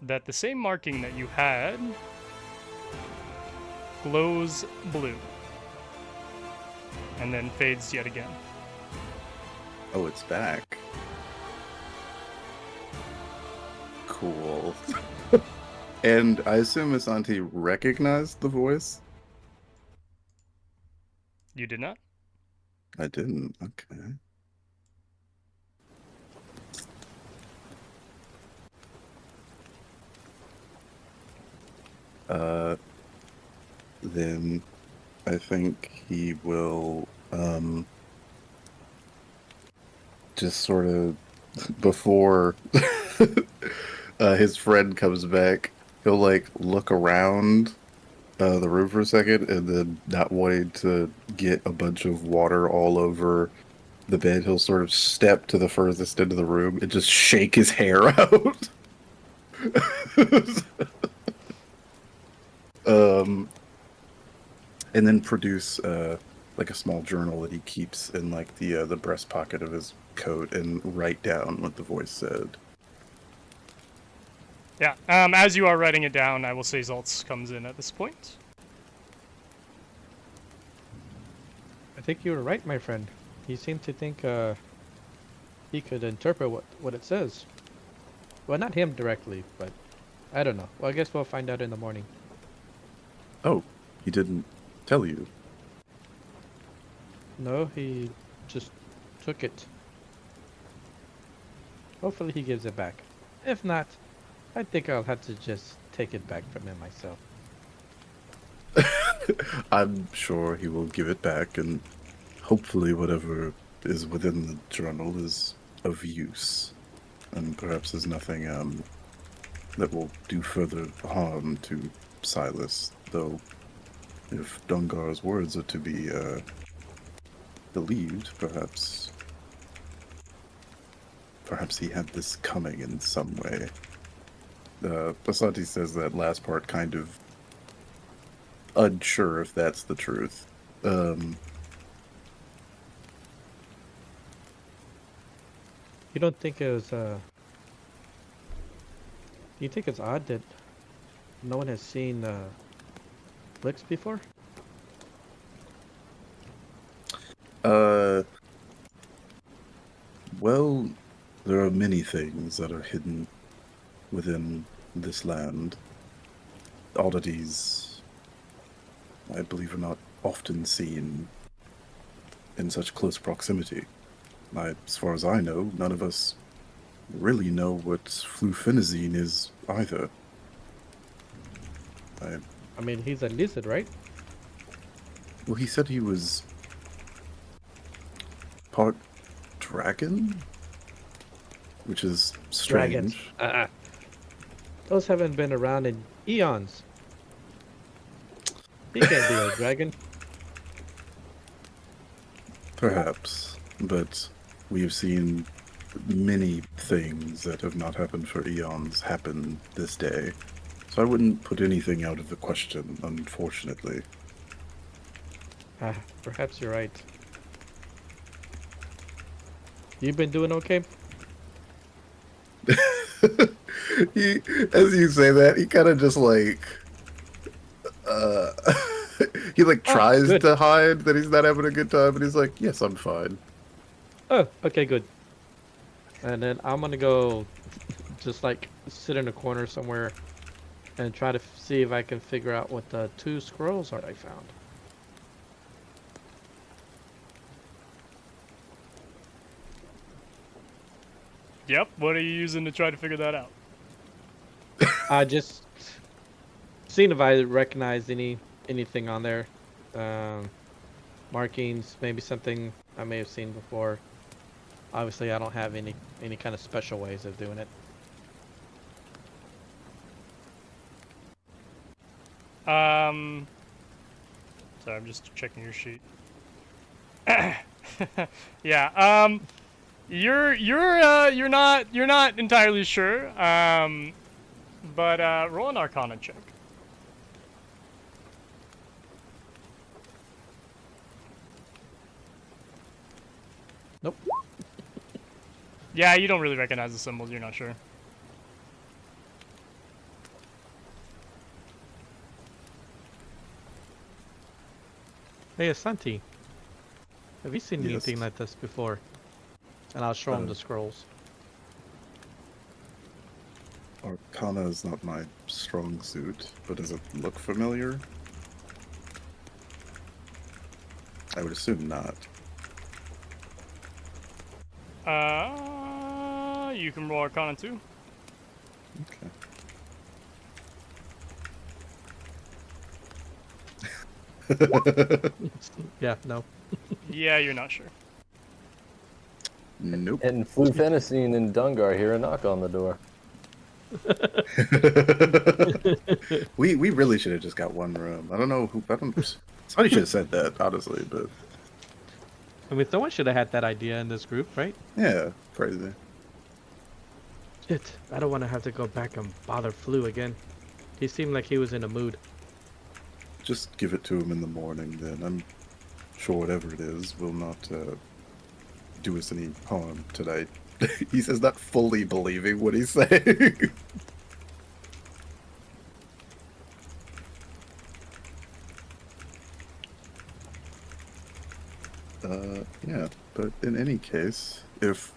that the same marking that you had glows blue. And then fades yet again. Oh, it's back. Cool. And I assume Miss Auntie recognized the voice? You did not? I didn't. Okay. Then I think he will just sort of before his friend comes back, he'll like look around the room for a second, and then not wanting to get a bunch of water all over the bed, he'll sort of step to the furthest end of the room and just shake his hair out. And then produce like a small journal that he keeps in like the breast pocket of his coat and write down what the voice said. Yeah, as you are writing it down, I will say Zoltz comes in at this point. I think you were right, my friend. He seemed to think he could interpret what it says. Well, not him directly, but I don't know. Well, I guess we'll find out in the morning. Oh, he didn't tell you. No, he just took it. Hopefully he gives it back. If not, I think I'll have to just take it back from him myself. I'm sure he will give it back, and hopefully whatever is within the journal is of use. And perhaps there's nothing that will do further harm to Silas, though if Dungar's words are to be believed, perhaps he had this coming in some way. Basanti says that last part kind of unsure if that's the truth. You don't think it was you think it's odd that no one has seen Blix before? Well, there are many things that are hidden within this land. Oddities, I believe, are not often seen in such close proximity. As far as I know, none of us really know what flufenazine is either. I mean, he's a lizard, right? Well, he said he was part dragon, which is strange. Dragons. Those haven't been around in eons. He can't be a dragon. Perhaps, but we have seen many things that have not happened for eons happen this day. So I wouldn't put anything out of the question, unfortunately. Perhaps you're right. You been doing okay? As you say that, he kind of just like, he like tries good. to hide that he's not having a good time, and he's like, yes, I'm fine. Oh, okay, good. And then I'm gonna go just like sit in a corner somewhere and try to see if I can figure out what the 2 scrolls are I found. Yep. What are you using to try to figure that out? I just seeing if I recognize anything on there. Markings, maybe something I may have seen before. Obviously, I don't have any kind of special ways of doing it. Sorry, I'm just checking your sheet. Yeah. You're not entirely sure. But roll an Arcana check. Nope. Yeah, you don't really recognize the symbols. You're not sure. Hey, Asanti. Have you seen Yes. anything like this before? And I'll show him the scrolls. Arcana is not my strong suit, but does it look familiar? I would assume not. You can roll Arcana too. Okay. Yeah, no. Yeah, you're not sure. Nope. And flufenazine and Dungar hear a knock on the door. we really should have just got one room. I don't know who. Somebody should have said that, honestly. But I mean, someone should have had that idea in this group, right? yeah, crazy. Shit, I don't want to have to go back and bother Flu again. He seemed like he was in a mood. Just give it to him in the morning, then. I'm sure whatever it is will not do us any harm tonight. He says, not fully believing what he's saying. Yeah, but in any case, if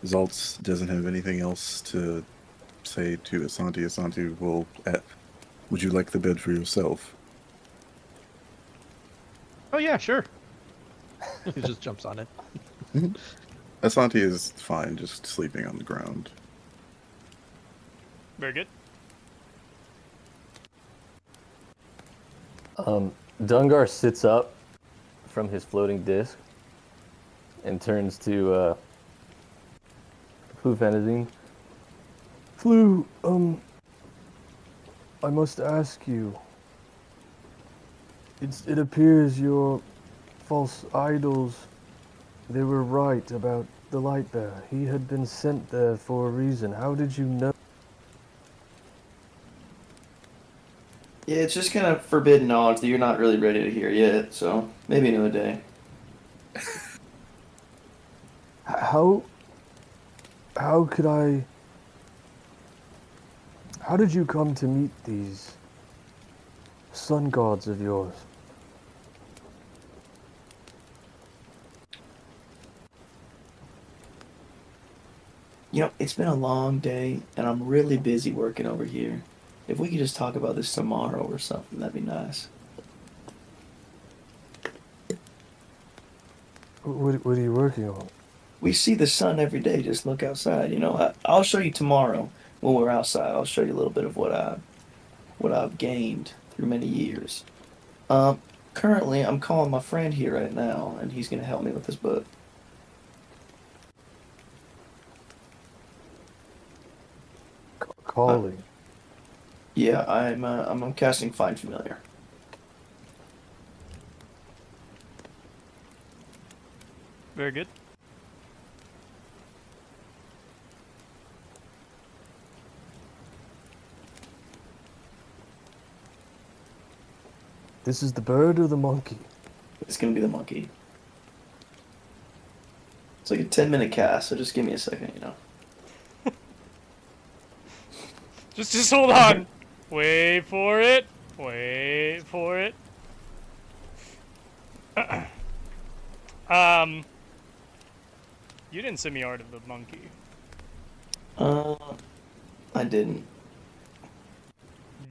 Zaltz doesn't have anything else to say to Asanti will. Would you like the bed for yourself? Oh yeah, sure. He just jumps on it. Asanti is fine, just sleeping on the ground. Very good. Dungar sits up from his floating disc and turns to Flufenazine. Flu, I must ask you. It appears your false idols, they were right about the light bearer. He had been sent there for a reason. How did you know? Yeah, it's just kind of forbidden knowledge that you're not really ready to hear yet, so maybe another day. How could I... How did you come to meet these sun gods of yours? You know, it's been a long day, and I'm really busy working over here. If we could just talk about this tomorrow or something, that'd be nice. What are you working on? We see the sun every day. Just look outside. You know, I'll show you tomorrow when we're outside. I'll show you a little bit of what I've gained through many years. Currently, I'm calling my friend here right now, and he's gonna help me with this book. Calling. Yeah, I'm casting Find Familiar. Very good. This is the bird or the monkey? It's gonna be the monkey. It's like a 10-minute cast, so just give me a second, you know. Just hold on. Wait for it. Wait for it. You didn't send me art of the monkey. I didn't.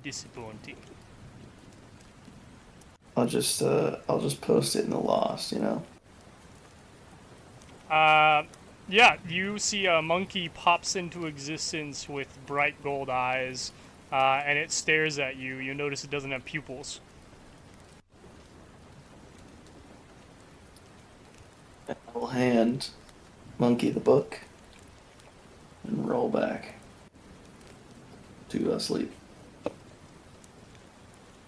Disappointing. I'll just post it in the Lost, you know. Yeah, you see a monkey pops into existence with bright gold eyes, and it stares at you. You notice it doesn't have pupils. I will hand Monkey the book and roll back to sleep.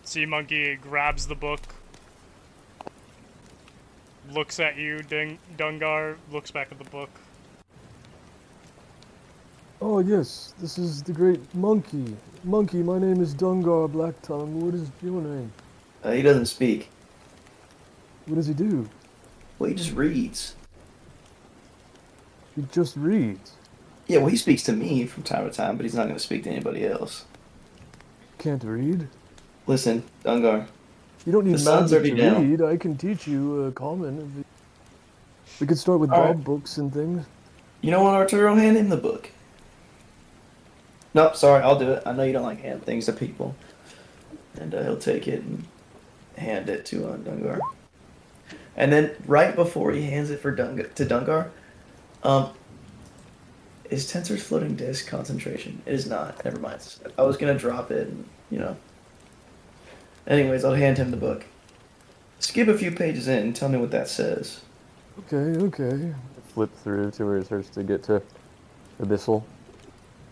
See, Monkey grabs the book, looks at you, Dungar, looks back at the book. Oh yes, this is the great monkey. Monkey, my name is Dungar Blacktongue. What is your name? He doesn't speak. What does he do? Well, he just reads. He just reads. Yeah, well, he speaks to me from time to time, but he's not going to speak to anybody else. Can't read? Listen, Dungar. You don't need The sun's magic to already down. read. I can teach you common. We could start with All Bob right. books and things. You know what, Arturo? Hand him the book. Nope, sorry, I'll do it. I know you don't like hand things to people. And he'll take it and hand it to Dungar. And then right before he hands it to Dungar, is Tensor's floating disk concentration? It is not. Never mind. I was gonna drop it, and, you know. Anyways, I'll hand him the book. Skip a few pages in and tell me what that says. Okay. Flip through to where it starts to get to Abyssal.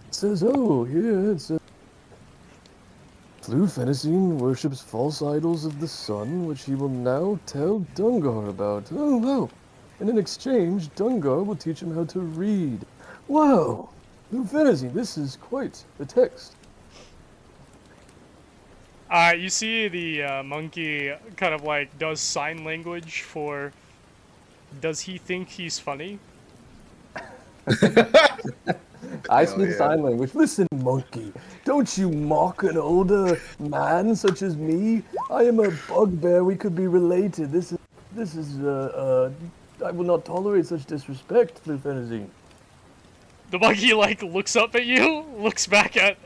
It says, oh, yeah, it says... Flufenazine worships false idols of the sun, which he will now tell Dungar about. Oh, wow. And in exchange, Dungar will teach him how to read. Wow! Flufenazine, this is quite a text. You see the monkey kind of like does sign language for, does he think he's funny? I speak sign language. Listen, monkey, don't you mock an older man such as me. I am a bugbear. We could be related. This is, I will not tolerate such disrespect, Flufenazine. The monkey, like, looks up at you, looks back at,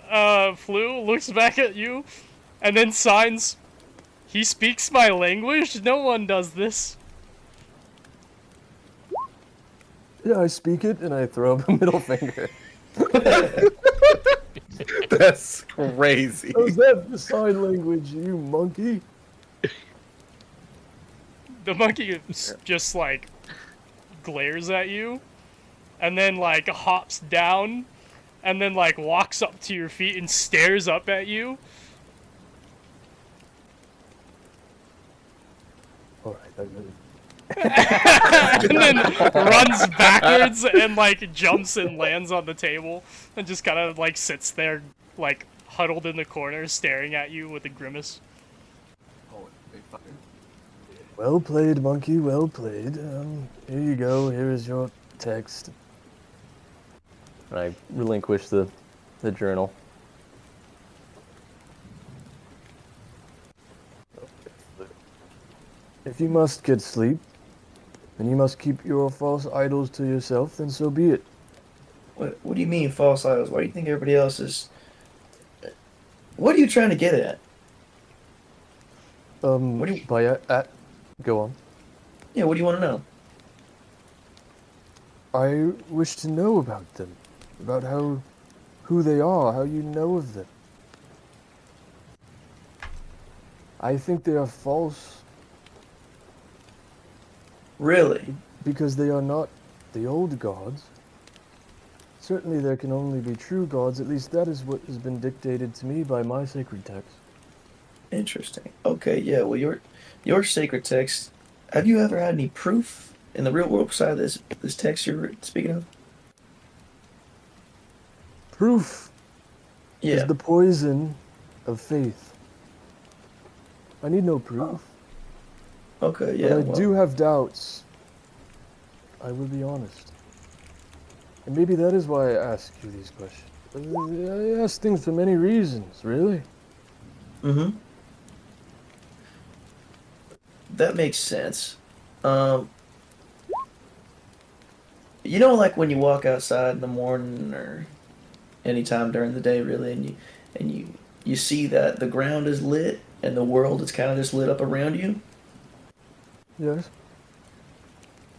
Flu, looks back at you, and then signs, "He speaks my language? No one does this." Yeah, I speak it, and I throw up a middle finger. That's crazy. How's that for sign language, you monkey? The monkey just, like, glares at you, and then, like, hops down, and then, like, walks up to your feet and stares up at you. Alright, I really... And then runs backwards and, like, jumps and lands on the table, and just kind of, like, sits there, like, huddled in the corner, staring at you with a grimace. Oh, big fucker. Well played, monkey, well played. Here you go, here is your text. And I relinquish the journal. If you must get sleep, and you must keep your false idols to yourself, then so be it. What do you mean false idols? Why do you think everybody else is... What are you trying to get at? What do you... By at... Go on. Yeah, what do you want to know? I wish to know about them. About who they are, how you know of them. I think they are false Really? because they are not the old gods. Certainly there can only be true gods, at least that is what has been dictated to me by my sacred text. Interesting. Okay, yeah, well, your sacred text... Have you ever had any proof in the real world beside this text you're speaking of? Proof Yeah. is the poison of faith. I need no proof. Okay, yeah, But I well... do have doubts. I will be honest. And maybe that is why I ask you these questions. I ask things for many reasons, really. Mm-hmm. That makes sense. You know, like when you walk outside in the morning or anytime during the day, really, and you see that the ground is lit and the world is kind of just lit up around you? Yes.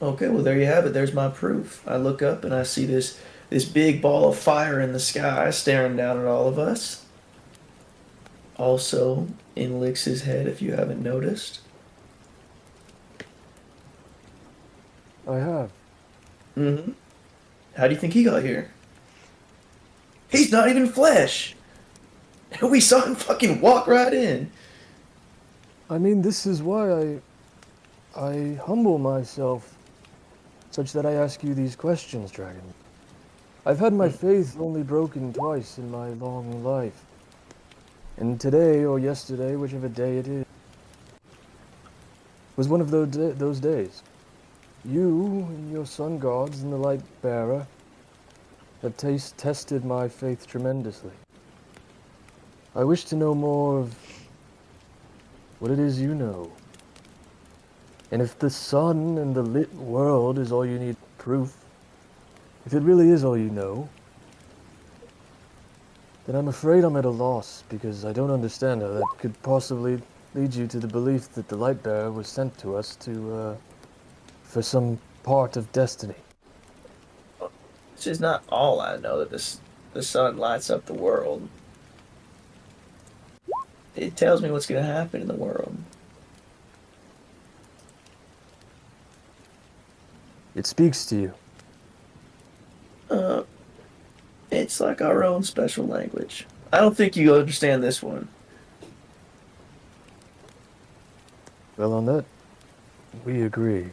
Okay, well, there you have it. There's my proof. I look up and I see this big ball of fire in the sky staring down at all of us. Also, in Lix's head, if you haven't noticed. I have. Mm-hmm. How do you think he got here? He's not even flesh! We saw him fucking walk right in! I mean, this is why I humble myself such that I ask you these questions, Dragon. I've had my faith only broken twice in my long life. And today, or yesterday, whichever day it is, was one of those days. You and your sun gods and the light bearer have tested my faith tremendously. I wish to know more of what it is you know. And if the sun and the lit world is all you need proof, if it really is all you know, then I'm afraid I'm at a loss, because I don't understand how that could possibly lead you to the belief that the light bearer was sent to us for some part of destiny. This is not all I know, that the sun lights up the world. It tells me what's going to happen in the world. It speaks to you. It's like our own special language. I don't think you understand this one. Well, on that, we agree.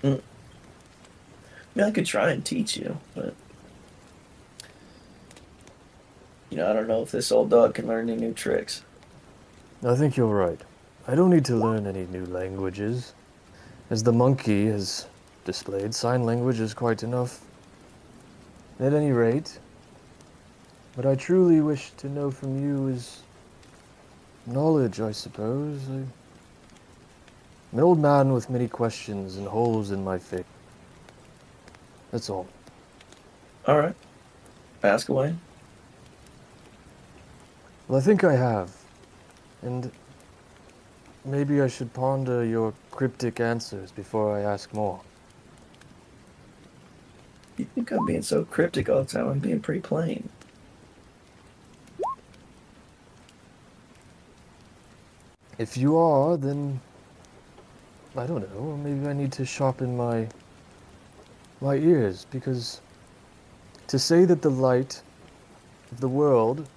I mean, I could try and teach you, but... You know, I don't know if this old dog can learn any new tricks. I think you're right. I don't need to learn any new languages. As the monkey has displayed, sign language is quite enough. At any rate, what I truly wish to know from you is knowledge, I suppose. I'm an old man with many questions and holes in my faith. That's all. All right. Ask away. Well, I think I have. And maybe I should ponder your cryptic answers before I ask more. You think I'm being so cryptic all the time? I'm being pretty plain. If you are, then I don't know. Maybe I need to sharpen my ears, because to say that the light of the world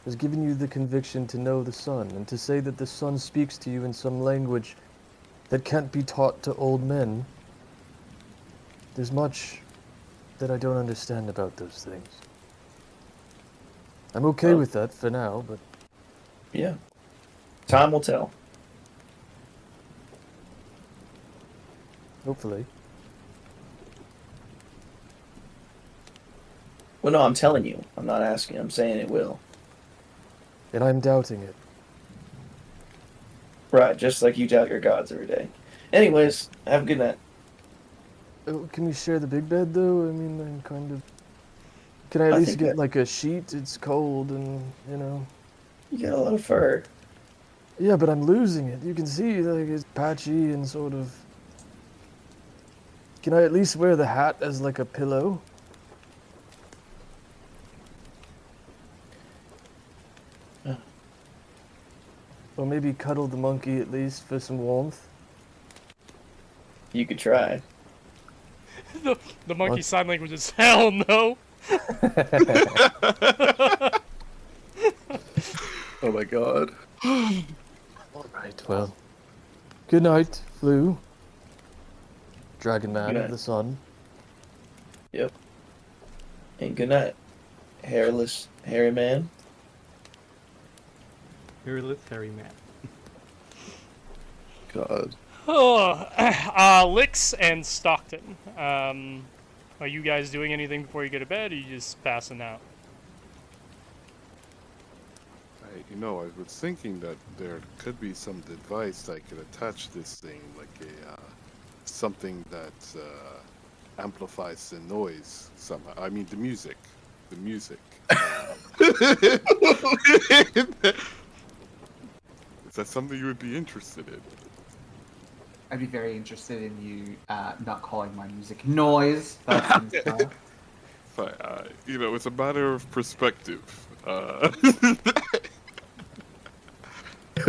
has given you the conviction to know the sun, and to say that the sun speaks to you in some language that can't be taught to old men, there's much that I don't understand about those things. I'm okay Well, with that for now, but yeah. Time will tell. hopefully. Well, no, I'm telling you. I'm not asking. I'm saying it will. And I'm doubting it. Right, just like you doubt your gods every day. Anyways, have a good night. Can we share the big bed, though? I mean, I'm kind of... Can I at I least think get, that- like, a sheet? It's cold and, you know... You got a lot of fur. Yeah, but I'm losing it. You can see, like, it's patchy and sort of... Can I at least wear the hat as, like, a pillow? Or maybe cuddle the monkey at least for some warmth? You could try. The monkey sign language is hell no. Oh my god. Alright, well. Good night, Flu. Dragon Man Good of night. the Sun. Yep. And good night, hairless, hairy man. Hairless hairy man. God. Lix and Stockton. Are you guys doing anything before you go to bed, or are you just passing out? I was thinking that there could be some device that could attach this thing, like a something that amplifies the noise somehow. I mean, the music. The music. Is that something you would be interested in? I'd be very interested in you not calling my music noise. That's But, it's a matter of perspective.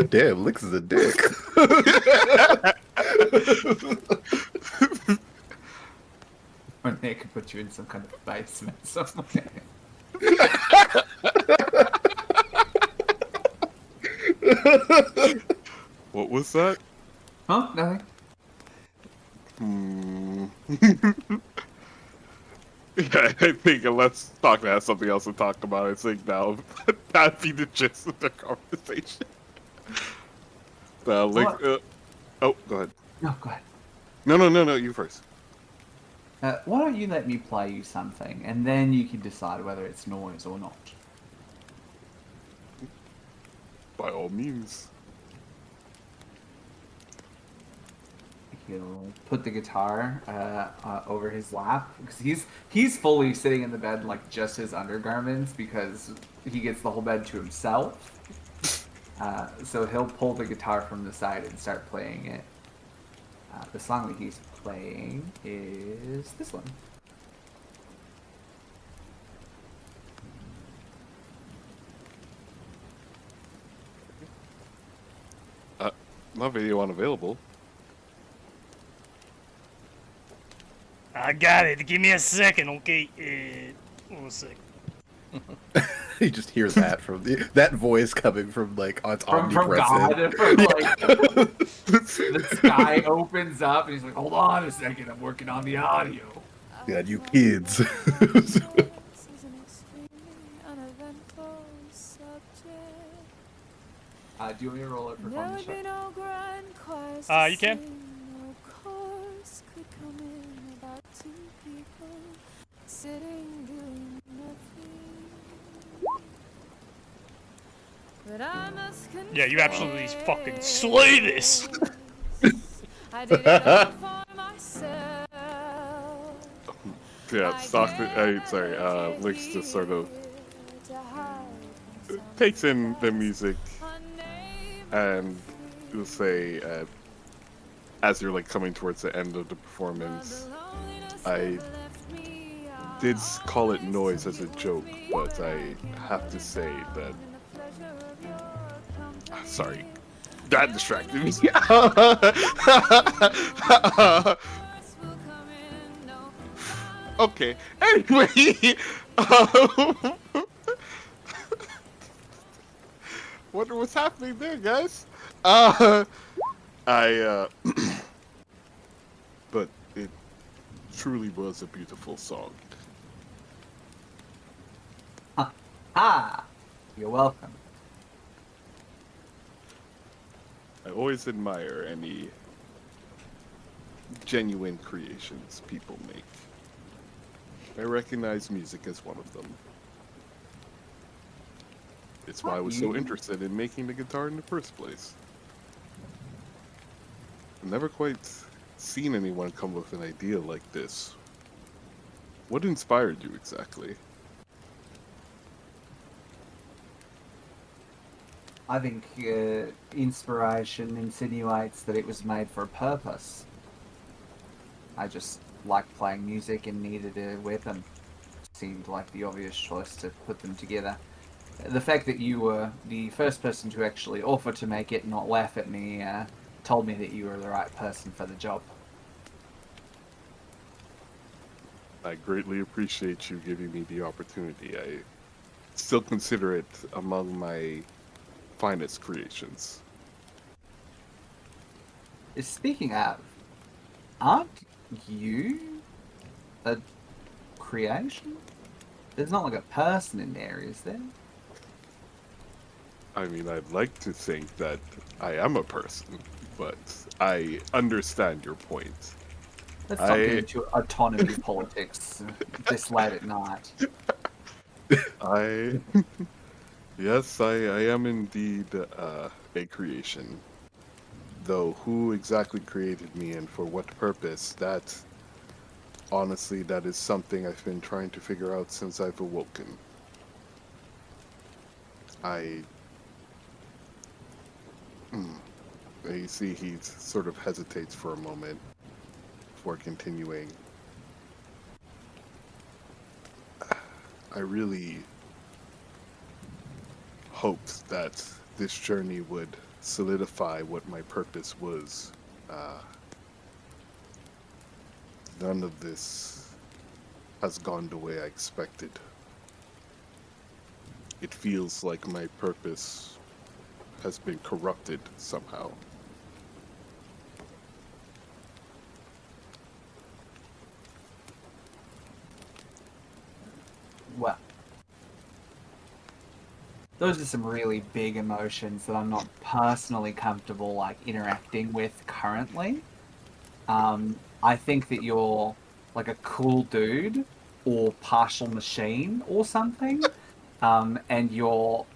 Damn, Lix is a dick. When they could put you in some kind of basement somewhere. What was that? Huh? Nothing? Yeah, I think let's talk to have something else to talk about. I think now that'd be the gist of the conversation. Oh, go ahead. No, go ahead. No, you first. Why don't you let me play you something, and then you can decide whether it's noise or not. By all means. He'll put the guitar over his lap, because he's fully sitting in the bed like just his undergarments, because he gets the whole bed to himself. So he'll pull the guitar from the side and start playing it. The song that he's playing is this one. Not video unavailable. I got it. Give me a second, okay? 1 sec. You just hear that from that voice coming from like it's From omnipresent. God, from like the sky opens up, and he's like, "Hold on a second, I'm working on the audio." God, you kids. Do you want me to roll it for fun? You can. But I must Yeah, you absolutely fucking slay this. I did it all for myself. Yeah, Lix just sort of takes in the music, and you'll say, as you're like coming towards the end of the performance, I did call it noise as a joke, but I have to say that. Sorry, that distracted me. Okay. Anyway, wonder what's happening there, guys. I but it truly was a beautiful song. Ah, you're welcome. I always admire any genuine creations people make. I recognize music as one of them. It's why I was so interested in making the guitar in the first place. I've never quite seen anyone come with an idea like this. What inspired you exactly? I think inspiration insinuates that it was made for a purpose. I just liked playing music and needed a weapon. Seemed like the obvious choice to put them together. The fact that you were the first person to actually offer to make it, not laugh at me, told me that you were the right person for the job. I greatly appreciate you giving me the opportunity. I still consider it among my finest creations. Speaking of, aren't you a creation? There's not like a person in there, is there? I mean, I'd like to think that I am a person, but I understand your point. Let's not get into autonomy politics this late at night. Yes, I am indeed a creation. Though who exactly created me and for what purpose, honestly, that is something I've been trying to figure out since I've awoken. You see, he sort of hesitates for a moment before continuing. I really hoped that this journey would solidify what my purpose was. None of this has gone the way I expected. It feels like my purpose has been corrupted somehow. Well, those are some really big emotions that I'm not personally comfortable like interacting with currently. I think that you're like a cool dude or partial machine or something, and your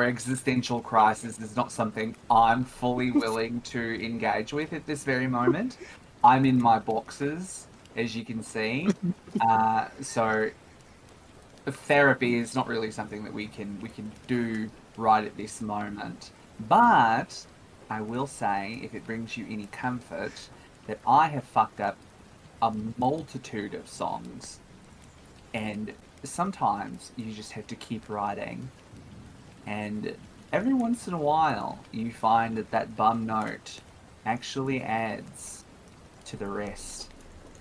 existential crisis is not something I'm fully willing to engage with at this very moment. I'm in my boxes, as you can see, so therapy is not really something that we can do right at this moment. But I will say, if it brings you any comfort, that I have fucked up a multitude of songs, and sometimes you just have to keep writing. And every once in a while, you find that bum note actually adds to the rest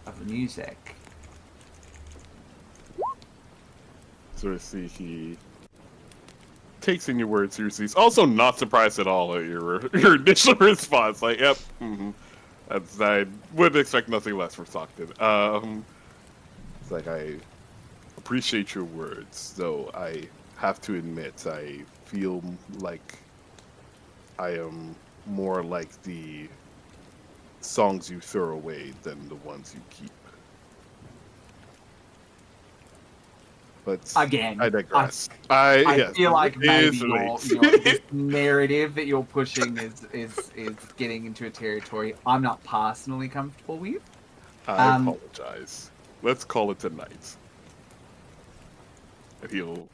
of the music. Sort of see he takes in your words seriously. He's also not surprised at all at your initial response. Like, yep, I would expect nothing less from Stockton. It's like, I appreciate your words, though I have to admit, I feel like I am more like the songs you throw away than the ones you keep. But Again, I digress. I Yes, feel like maybe easily. this narrative that you're pushing is getting into a territory I'm not personally comfortable with. I apologize. Let's call it tonight. And he'll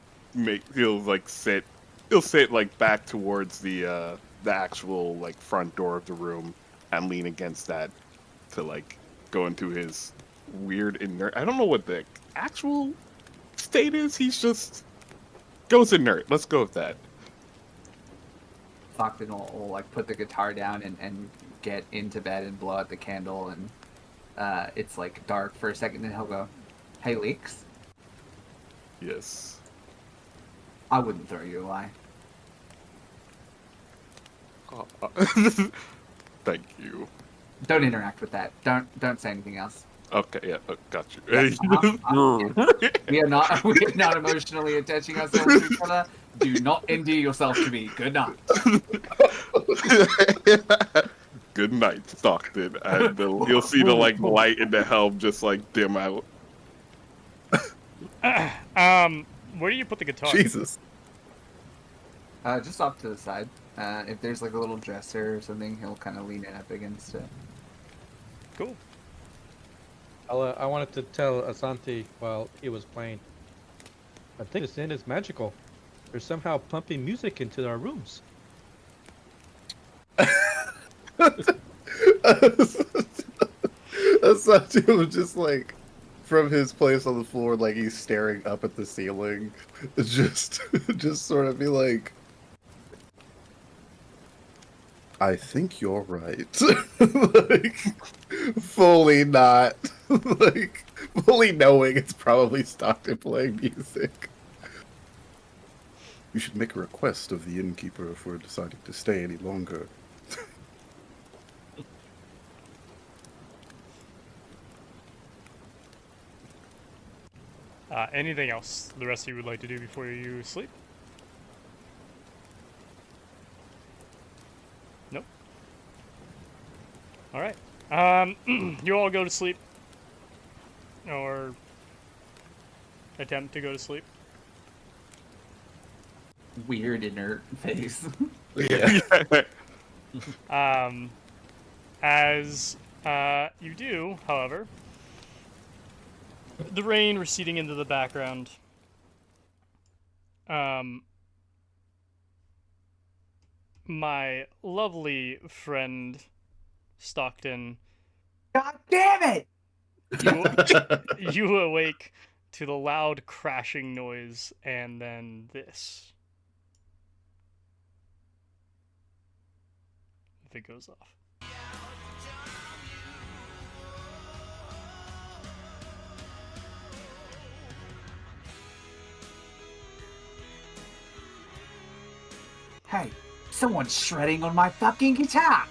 like sit like back towards the actual like front door of the room and lean against that to like go into his weird inert. I don't know what the actual state is. He's just goes inert. Let's go with that. Stockton will like put the guitar down and get into bed and blow out the candle, and it's like dark for a second. Then he'll go, "Hey, Leeks, Yes. I wouldn't throw you away." Thank you. Don't interact with that. Don't say anything else. Okay, yeah, got you. We are not emotionally attaching ourselves to each other. Do not endear yourself to me. Good night. Good night, Stockton. And you'll see the like light in the helm just like dim out. Where do you put the guitar? Jesus. Just off to the side. If there's like a little dresser or something, he'll kind of lean it up against it. Cool. I wanted to tell Asante while he was playing. I think this inn is magical. They're somehow pumping music into our rooms. Asante was just like from his place on the floor, like he's staring up at the ceiling. Just sort of be like, I think you're right. Like, fully not. Like, fully knowing it's probably Stockton playing music. You should make a request of the innkeeper if we're deciding to stay any longer. Anything else the rest of you would like to do before you sleep? Nope. Alright. You all go to sleep. Or attempt to go to sleep. Weird inert face. Yeah. As you do, however, the rain receding into the background, my lovely friend Stockton, God damn it! you awake to the loud crashing noise and then this. If it goes off. Hey, someone's shredding on my fucking guitar!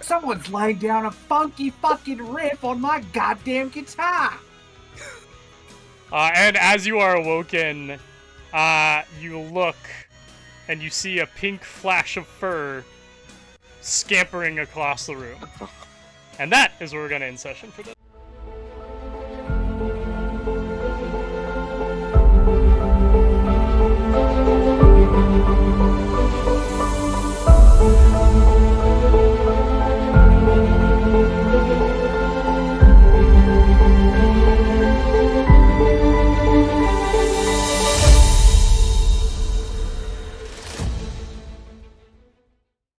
Someone's laying down a funky fucking riff on my goddamn guitar! And as you are awoken, you look and you see a pink flash of fur scampering across the room. And that is where we're going to end session for this.